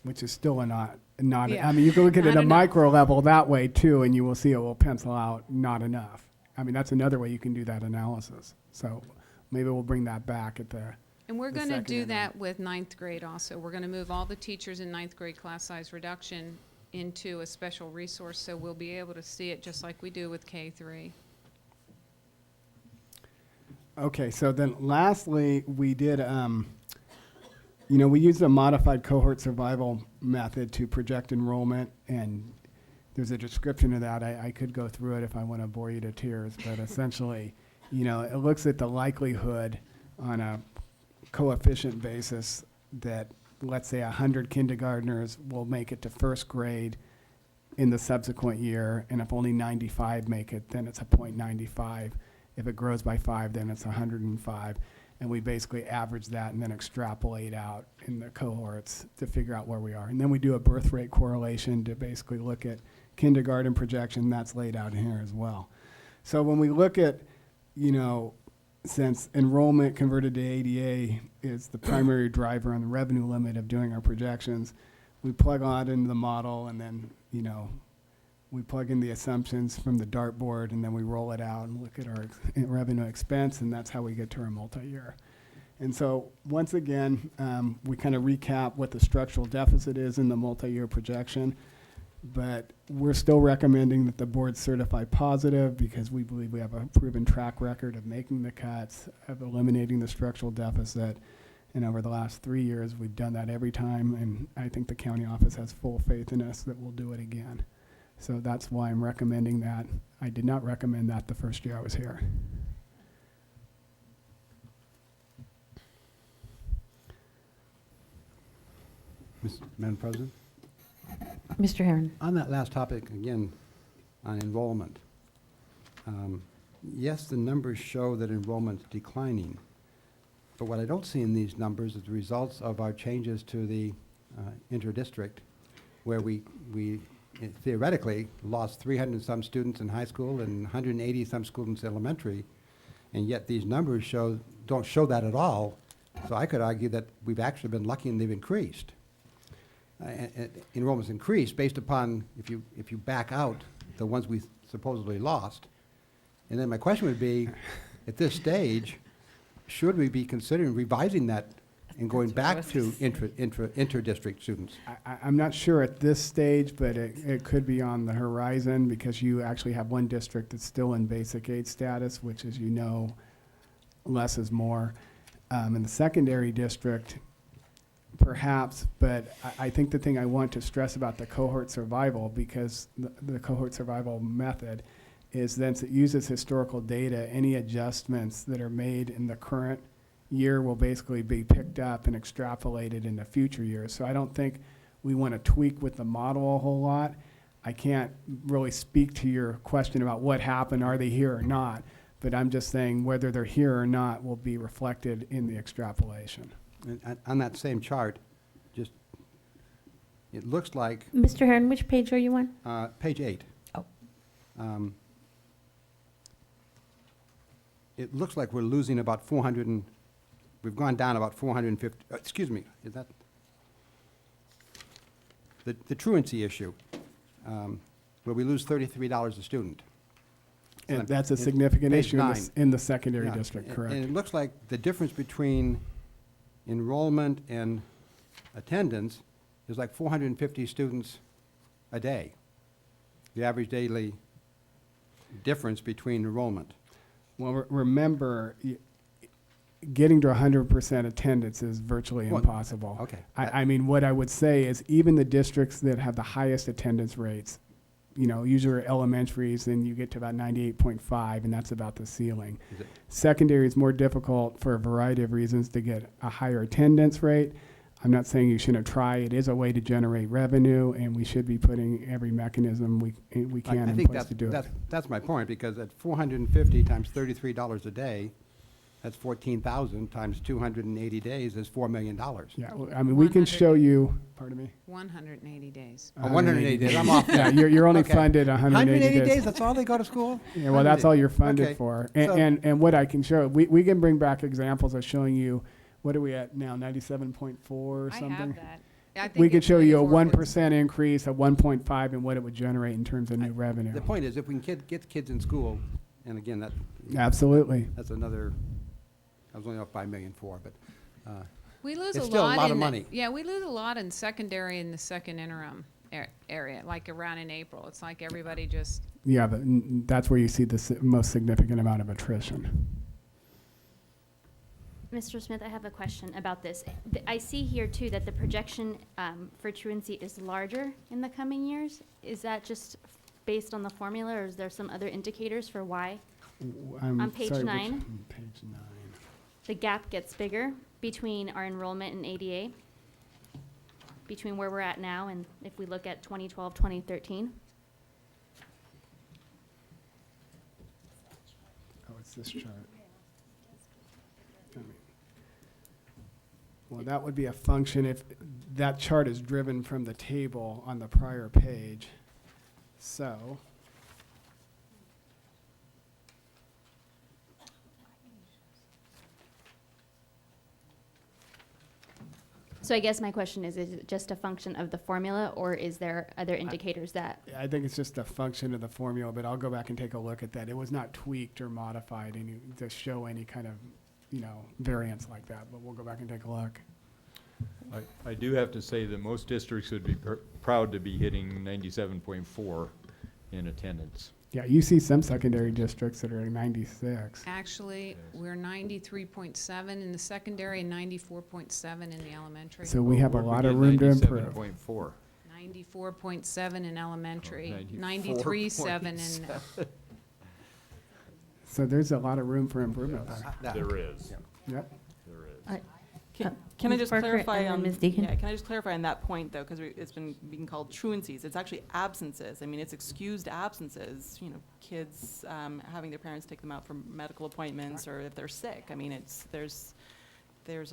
Which is still not. Yeah. I mean, you can look at it Not at a enough. micro level that way too, and you will see it will pencil out not enough. I mean, that's another way you can do that analysis. So maybe we'll bring that back at the. And we're the going to second do interim. that with 9th grade also. We're going to move all the teachers in 9th grade class size reduction into a special resource, so we'll be able to see it just like we do with K-3. Okay, so then lastly, we did You know, we use a modified cohort survival method to project enrollment, and there's a description of that. I could go through it if I want to bore you to tears, but essentially, you know, it looks at the likelihood on a coefficient basis that, let's say, 100 kindergartners will make it to first grade in the subsequent year, and if only 95 make it, then it's a 0.95. If it grows by 5, then it's 105. And we basically average that and then extrapolate out in the cohorts to figure out where we are. And then we do a birth rate correlation to basically look at kindergarten projection. That's laid out in here as well. So when we look at, you know, since enrollment converted to ADA is the primary driver on the revenue limit of doing our projections, we plug on into the model, and then, you know, we plug in the assumptions from the dartboard, and then we roll it out and look at our revenue expense, and that's how we get to our multi-year. And so once again, we kind of recap what the structural deficit is in the multi-year projection, but we're still recommending that the board certify positive because we believe we have a proven track record of making the cuts, of eliminating the structural deficit. And over the last 3 years, we've done that every time, and I think the county office has full faith in us that we'll do it again. So that's why I'm recommending that. I did not recommend that the first year I was here. Madam President? Mr. Herron. On that last topic, again, on enrollment. Yes, the numbers show that enrollment's declining, but what I don't see in these numbers is the results of our changes to the interdistrict, where we theoretically lost 300 and some students in high school and 180 some students elementary, and yet these numbers don't show that at all. So I could argue that we've actually been lucky and they've increased. Enrollment's increased based upon if you back out the ones we supposedly lost. And then my question would be, at this stage, should we be considering revising that and going back to inter-district students? I'm not sure at this stage, but it could be on the horizon because you actually have one district that's still in basic aid status, which, as you know, less is more. In the secondary district, perhaps, but I think the thing I want to stress about the cohort survival, because the cohort survival method is then it uses historical data. Any adjustments that are made in the current year will basically be picked up and extrapolated into future years. So I don't think we want to tweak with the model a whole lot. I can't really speak to your question about what happened, are they here or not, but I'm just saying whether they're here or not will be reflected in the extrapolation. And on that same chart, just, it looks like... Mr. Herron, which page are you on? Page 8. Oh. It looks like we're losing about 400 and... We've gone down about 450... excuse me, is that... The truancy issue, where we lose $33 a student. And that's a significant page issue 9. in the secondary Yeah, district, correct. And it looks like the difference between enrollment and attendance is like 450 students a day, the average daily difference between enrollment. Well, remember, getting to 100% attendance is virtually impossible. Okay. I mean, what I would say is even the districts that have the highest attendance rates, you know, usually elementaries, then you get to about 98.5, and that's about the ceiling. Secondary is more difficult for a variety of reasons to get a higher attendance rate. I'm not saying you shouldn't try. It is a way to generate revenue, and we should be putting every mechanism we can in place to do it. That's my point, because at 450 times $33 a day, that's 14,000 times 280 days is $4 million. Yeah, well, I mean, we can show you, pardon me? 180 days. 180 days, I'm off. Yeah, you're only Okay. funded 180 days. That's all they go to school? Yeah, well, that's all you're funded Okay. for. So- And what I can show, we can bring back examples of showing you, what are we at now, 97.4 or something? I have that. I think We could it's show you a 94. 1% increase, a 1.5, and what it would generate in terms of new revenue. The point is, if we can get kids in school, and again, Absolutely. that's another, I was only off by $1.4 million, but We lose it's a still lot a lot in of the- money. Yeah, we lose a lot in secondary in the second interim area, like around in April. It's like everybody just, Yeah, but that's where you see the most significant amount of attrition. Mr. Smith, I have a question about this. I see here too that the projection for truancy is larger in the coming years. Is that just based on the formula, or is there some other indicators for why? On page sorry, 9, Page 9. the gap gets bigger between our enrollment and ADA, between where we're at now and if we look at 2012, 2013. Oh, it's this chart. I mean, well, that would be a function if that chart is driven from the table on the prior page. So, So I guess my question is it just a function of the formula, or is there other indicators that? I think it's just a function of the formula, but I'll go back and take a look at that. It was not tweaked or modified to show any kind of, variance like that, but we'll go back and take a look. I do have to say that most districts would be proud to be hitting 97.4 in attendance. Yeah, you see some secondary districts that are at 96. Actually, we're 93.7 in the secondary and 94.7 in the elementary. So we have a Where'd lot get of room to improve. 97.4? 94.7 in elementary, Oh, 93.7 in. So there's a lot of room for improvement there. There is. Yep. There is. Can I Ms. just Parker clarify and then on, Ms. Deacon? yeah, can I just clarify on that point though, because it's been being called truancies. It's actually absences. I mean, it's excused absences, kids having their parents take them out for medical appointments or if they're sick. I mean, there's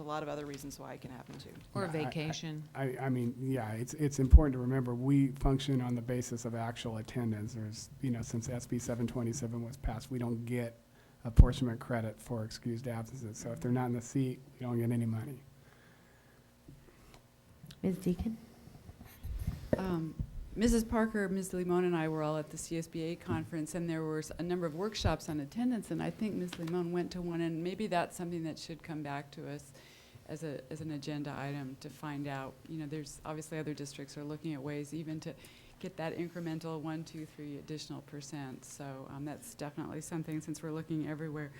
a lot of other reasons why it can happen too. Or vacation. I mean, yeah, it's important to remember, we function on the basis of actual attendance. There's, since SB 727 was passed, we don't get apportionment credit for excused absences. So if they're not in the seat, you don't get any money. Ms. Deacon? Mrs. Parker, Ms. Limon, and I were all at the CSBA conference, and there was a number of workshops on attendance, and I think Ms. Limon went to one, and maybe that's something that should come back to us as an agenda item to find out. There's obviously other districts are looking at ways even to get that incremental 1, 2, 3 additional %. So that's definitely something, since we're looking everywhere.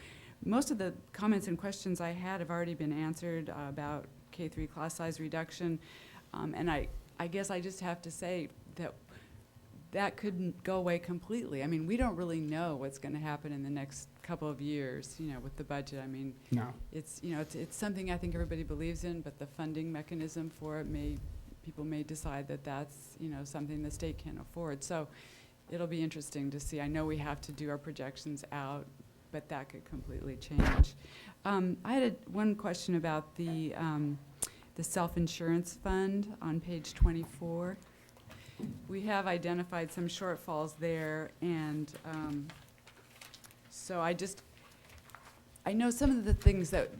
Most of the comments and questions I had have already been answered about K-3 class size reduction. And I guess I just have to say that couldn't go away completely. I mean, we don't really know what's going to happen in the next couple of years, with the budget. I mean, No. it's something I think everybody believes in, but the funding mechanism for it people may decide that that's, something the state can't afford. So it'll be interesting to see. I know we have to do our projections out, but that could completely change. I had one question about the self-insurance fund on page 24. We have identified some shortfalls there, and so I know some of the things that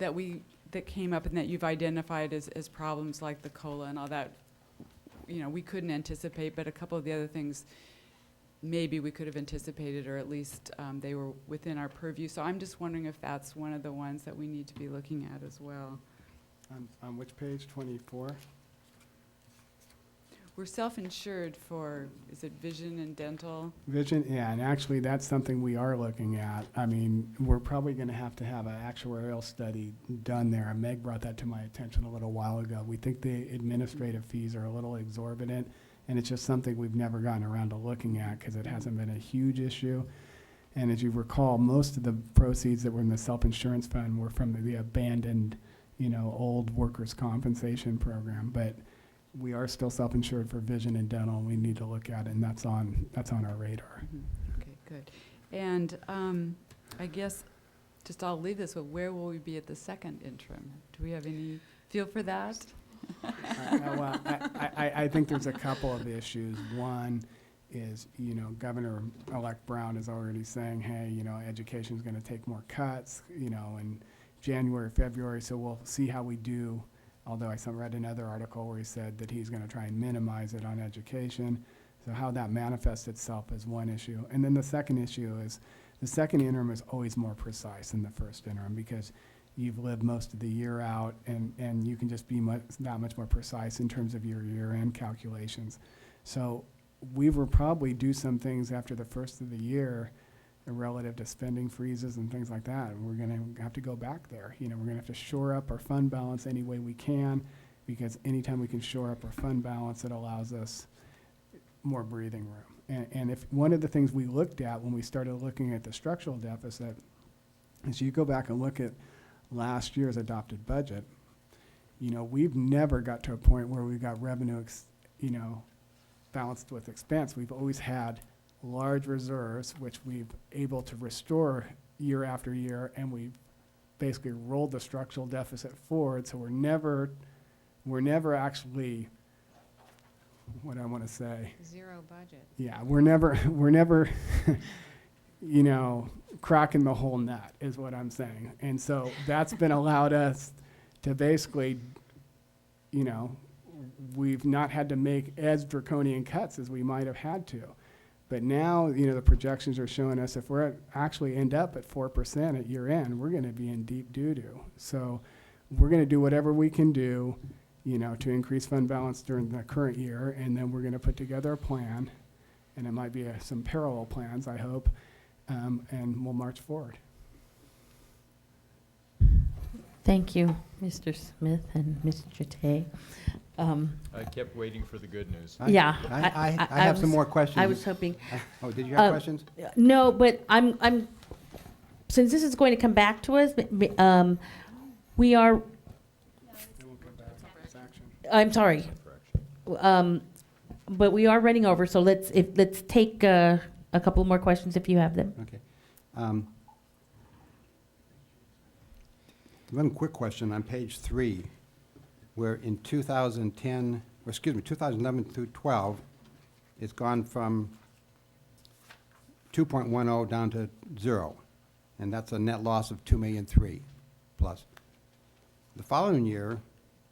came up and that you've identified as problems, like the COLA and all that, we couldn't anticipate, but a couple of the other things maybe we could have anticipated, or at least they were within our purview. So I'm just wondering if that's one of the ones that we need to be looking at as well. On which page, 24? We're self-insured for, is it vision and dental? Vision, yeah, and actually that's something we are looking at. I mean, we're probably going to have an actuarial study done there. And Meg brought that to my attention a little while ago. We think the administrative fees are a little exorbitant, and it's just something we've never gotten around to looking at because it hasn't been a huge issue. And as you recall, most of the proceeds that were in the self-insurance fund were from the abandoned, old workers' compensation program. But we are still self-insured for vision and dental, and we need to look at it, and that's on our radar. Mm-hmm. Okay, good. And I guess I'll leave this with, where will we be at the second interim? Do we have any feel for that? Well, I think there's a couple of issues. One is, Governor-elect Brown is already saying, hey, education's going to take more cuts, in January, February, so we'll see how we do. Although I read another article where he said that he's going to try and minimize it on education. So how that manifests itself is one issue. And then the second issue is the second interim is always more precise than the first interim because you've lived most of the year out and you can just be that much more precise in terms of your year-end calculations. So we will probably do some things after the first of the year relative to spending freezes and things like that. And we're going to have to go back there. You know, we're going to have to shore up our fund balance any way we can, because anytime we can shore up our fund balance, it allows us more breathing room. And if one of the things we looked at when we started looking at the structural deficit is you go back and look at last year's adopted budget, you know, we've never got to a point where we've got revenue, you know, balanced with expense. We've always had large reserves, which we've able to restore year after year, and we've basically rolled the structural deficit forward. So we're never actually, what I want to say. Zero budget. Yeah, we're never, you know, cracking the whole nut is what I'm saying. And so that's been allowed us to basically, you know, we've not had to make as draconian cuts as we might have had to. But now, you know, the projections are showing us if we're actually end up at 4% at year end, we're going to be in deep doo-doo. So we're going to do whatever we can do, you know, to increase fund balance during the current year, and then we're going to put together a plan, and it might be some parallel plans, I hope, and we'll march forward. Thank you, Mr. Smith and Mr. Tay. I kept waiting for the good news. Yeah. I have some more questions. I was hoping. Oh, did you have questions? No, but I'm, since this is going to come back to us, we are, I'm sorry. But we are running over, so let's take a couple more questions if you have them. Okay. One quick question on page 3, where in 2011 through 12, it's gone from 2.10 down to 0, and that's a net loss of 2,000,003 plus. The following year,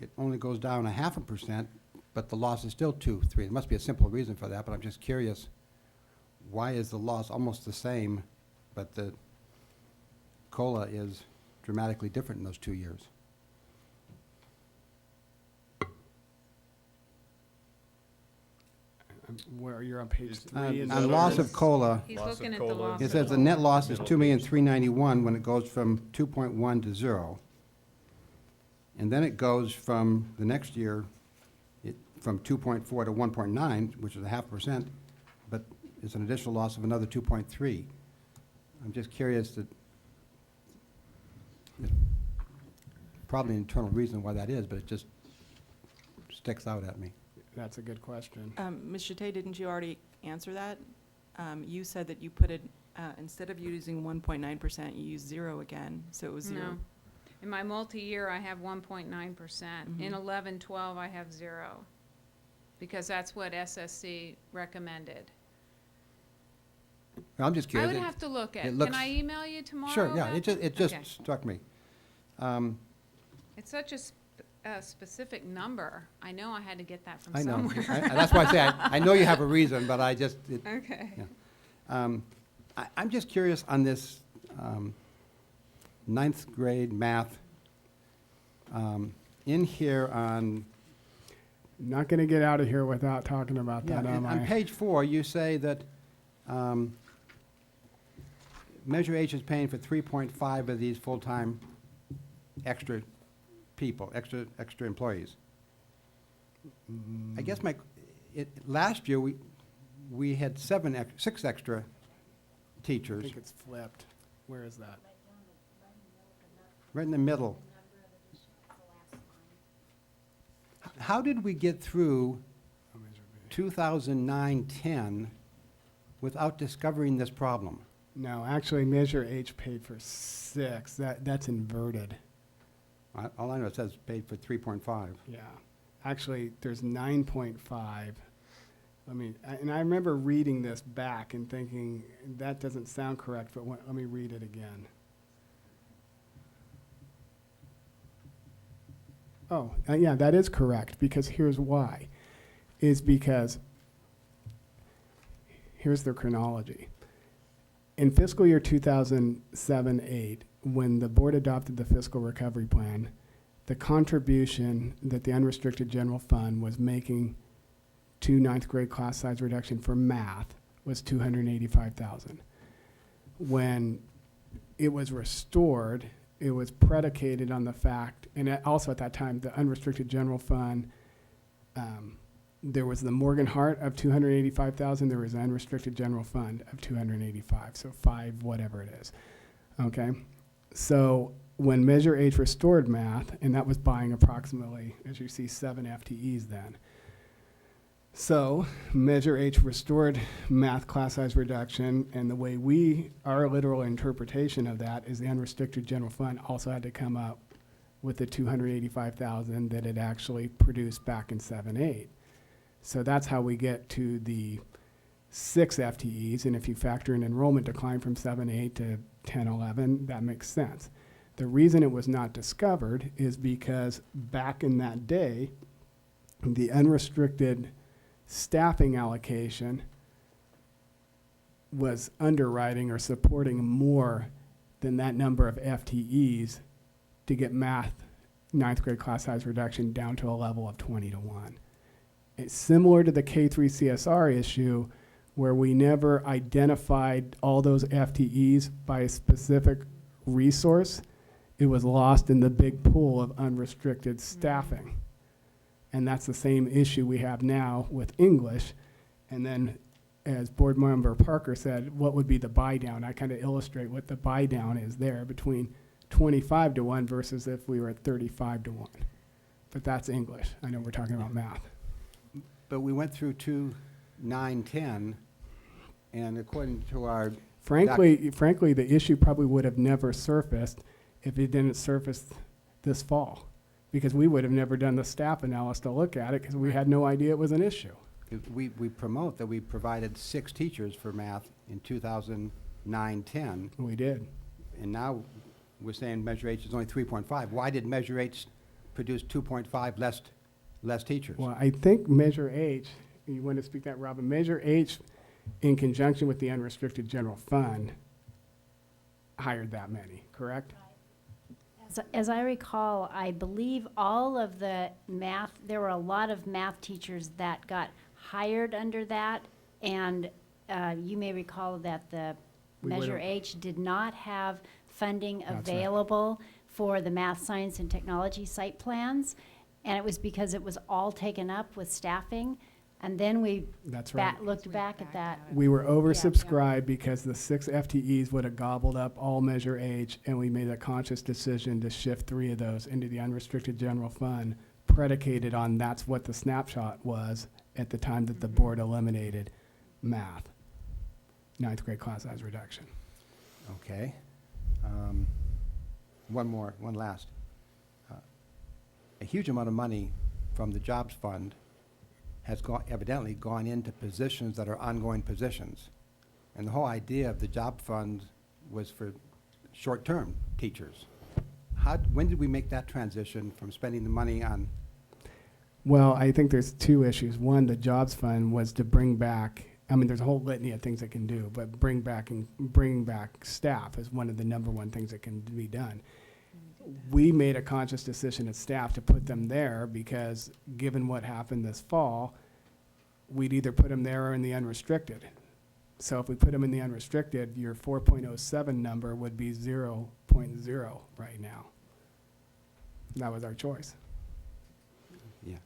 it only goes down 0.5%, but the loss is still 2.3. There must be a simple reason for that, but I'm just curious, why is the loss almost the same, but the COLA is dramatically different in those 2 years? Where you're on page 3. On loss of COLA, He's looking at the loss. it says the net loss is 2,391,000 when it goes from 2.1 to 0. And then it goes from the next year, from 2.4 to 1.9, which is 0.5%, but it's an additional loss of another 2.3. I'm just curious that there's probably an internal reason why that is, but it just sticks out at me. That's a good question. Ms. Chate, didn't you already answer that? You said that you put it, instead of using 1.9%, you used 0 again, so it was 0. No. In my multi-year, I have 1.9%. In 11-12, I have 0, because that's what SSC recommended. I'm just I curious. would have to look at. it Can looks- I email you tomorrow? Sure, yeah, about it just Okay. struck me. It's such a specific number. I know I had to get that from I know. somewhere. That's why I say, I know you have a reason, but I just. Okay. Yeah. I'm just curious on this 9th grade math. In here on. Not going to get out of here without talking about that, am I? On page 4, you say that Measure H is paying for 3.5 of these full-time extra people, extra employees. I guess last year we had 6 extra I teachers. think it's flipped. Where is that? Right in the middle. How did we get through 2009-10 without discovering this problem? No, actually, Measure H paid for 6. That's inverted. All I know, it says paid for 3.5. Yeah. Actually, there's 9.5. And I remember reading this back and thinking, that doesn't sound correct, but let me read it again. Oh, yeah, that is correct, because here's why. Is because, here's the chronology. In fiscal year 2007-8, when the board adopted the fiscal recovery plan, the contribution that the unrestricted general fund was making to 9th grade class size reduction for math was $285,000. when it was restored, it was predicated on the fact, and also at that time, the unrestricted general fund, there was the Morgan Hart of 285,000. There was an unrestricted general fund of 285. So 5, whatever it is. Okay. So when Measure H restored math, and that was buying approximately, as you see, 7 FTEs then. So Measure H restored math class size reduction, and the way our literal interpretation of that is the unrestricted general fund also had to come up with the 285,000 that it actually produced back in 7-8. So that's how we get to the 6 FTEs, and if you factor in enrollment decline from 7-8 to 10-11, that makes sense. The reason it was not discovered is because back in that day, the unrestricted staffing allocation was underwriting or supporting more than that number of FTEs to get math 9th grade class size reduction down to a level of 20-1. It's similar to the K3 CSR issue where we never identified all those FTEs by a specific resource. It was lost in the big pool of unrestricted staffing. And that's the same issue we have now with English. And then, as Board Member Parker said, what would be the buy down? I kind of illustrate what the buy down is there between 25-1 versus if we were at 35-1. But that's English. I know we're talking about math. But we went through 2, 9, 10, and according to our... Frankly, the issue probably would have never surfaced if it didn't surface this fall, because we would have never done the staff analysis to look at it because we had no idea it was an issue. We promote that we provided 6 teachers for math in 2009-10. We did. And now we're saying Measure H is only 3.5. Why did Measure H produce 2.5 less teachers? Well, I think Measure H, you want to speak that, Robin? Measure H, in conjunction with the unrestricted general fund, hired that many, correct? As I recall, I believe all of the math, there were a lot of math teachers that got hired under that, and you may recall that the Measure H did not have funding available for the math, science, and technology site plans, and it was because it was all taken up with staffing. And then we looked back at that. We were oversubscribed because the 6 FTEs would have gobbled up all Measure H, and we made a conscious decision to shift 3 of those into the unrestricted general fund, predicated on that's what the snapshot was at the time that the board eliminated math, 9th grade class size reduction. Okay. One last. A huge amount of money from the jobs fund has evidently gone into positions that are ongoing positions. And the whole idea of the job fund was for short-term teachers. When did we make that transition from spending the money on? Well, I think there's 2 issues. One, the jobs fund was to bring back, I mean, there's a whole litany of things it can do, but bring back staff is one of the number 1 things that can be done. We made a conscious decision as staff to put them there because given what happened this fall, we'd either put them there or in the unrestricted. So if we put them in the unrestricted, your 4.07 number would be 0.0 right now. That was our choice. Yeah.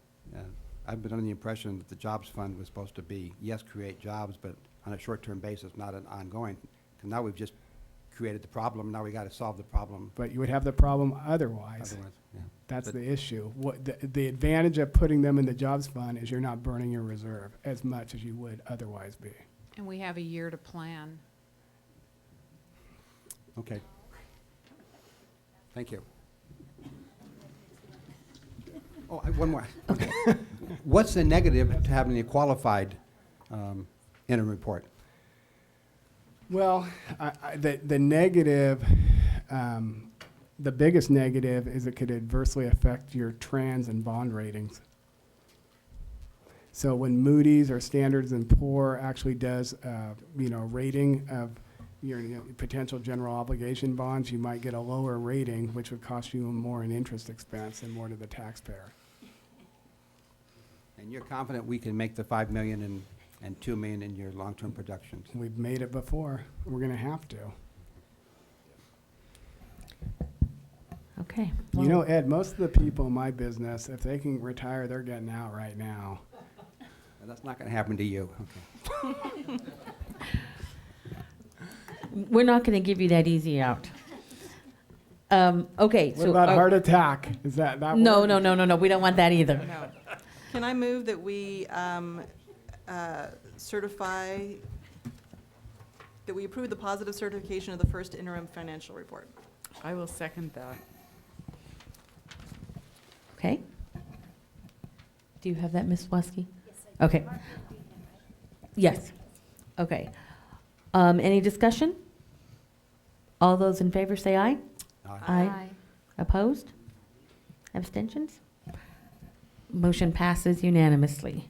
I've been under the impression that the jobs fund was supposed to be, yes, create jobs, but on a short-term basis, not an ongoing. And now we've just created the problem. Now we got to solve the problem. But you would have the problem otherwise. Yeah. That's the issue. What the advantage of putting them in the jobs fund is you're not burning your reserve as much as you would otherwise be. And we have a year to plan. Okay. Thank you. Oh, one more. Okay. What's the negative to having a qualified interim report? Well, the negative, the biggest negative is it could adversely affect your trans and bond ratings. So when Moody's or Standards & Poor actually does, rating of your potential general obligation bonds, you might get a lower rating, which would cost you more in interest expense and more to the taxpayer. And you're confident we can make the $5 million and 2 million in your long-term productions. We've made it before. We're going to have to. Okay. You know, Ed, most of the people in my business, if they can retire, they're getting out right now. That's not going to happen to you. Okay. We're not going to give you that easy out. Okay. What about heart attack? Is that No, no, no, no, no. We don't want that either. No. Can I move that we certify, that we approve the positive certification of the first interim financial report? I will second that. Okay. Do you have that, Ms. Waski? Yes, I do. Okay. Yes. Okay. Any discussion? All those in favor say aye. Aye. Opposed? Abstentions? Motion passes unanimously.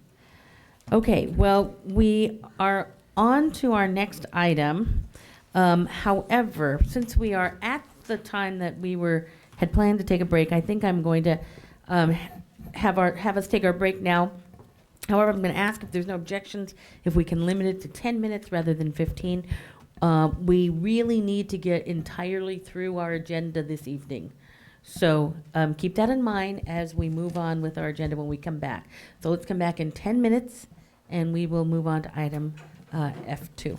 Okay, well, we are on to our next item. However, since we are at the time that we had planned to take a break, I think I'm going to have us take our break now. However, I'm going to ask if there's no objections, if we can limit it to 10 minutes rather than 15. We really need to get entirely through our agenda this evening. So keep that in mind as we move on with our agenda when we come back. So let's come back in 10 minutes, and we will move on to item F2.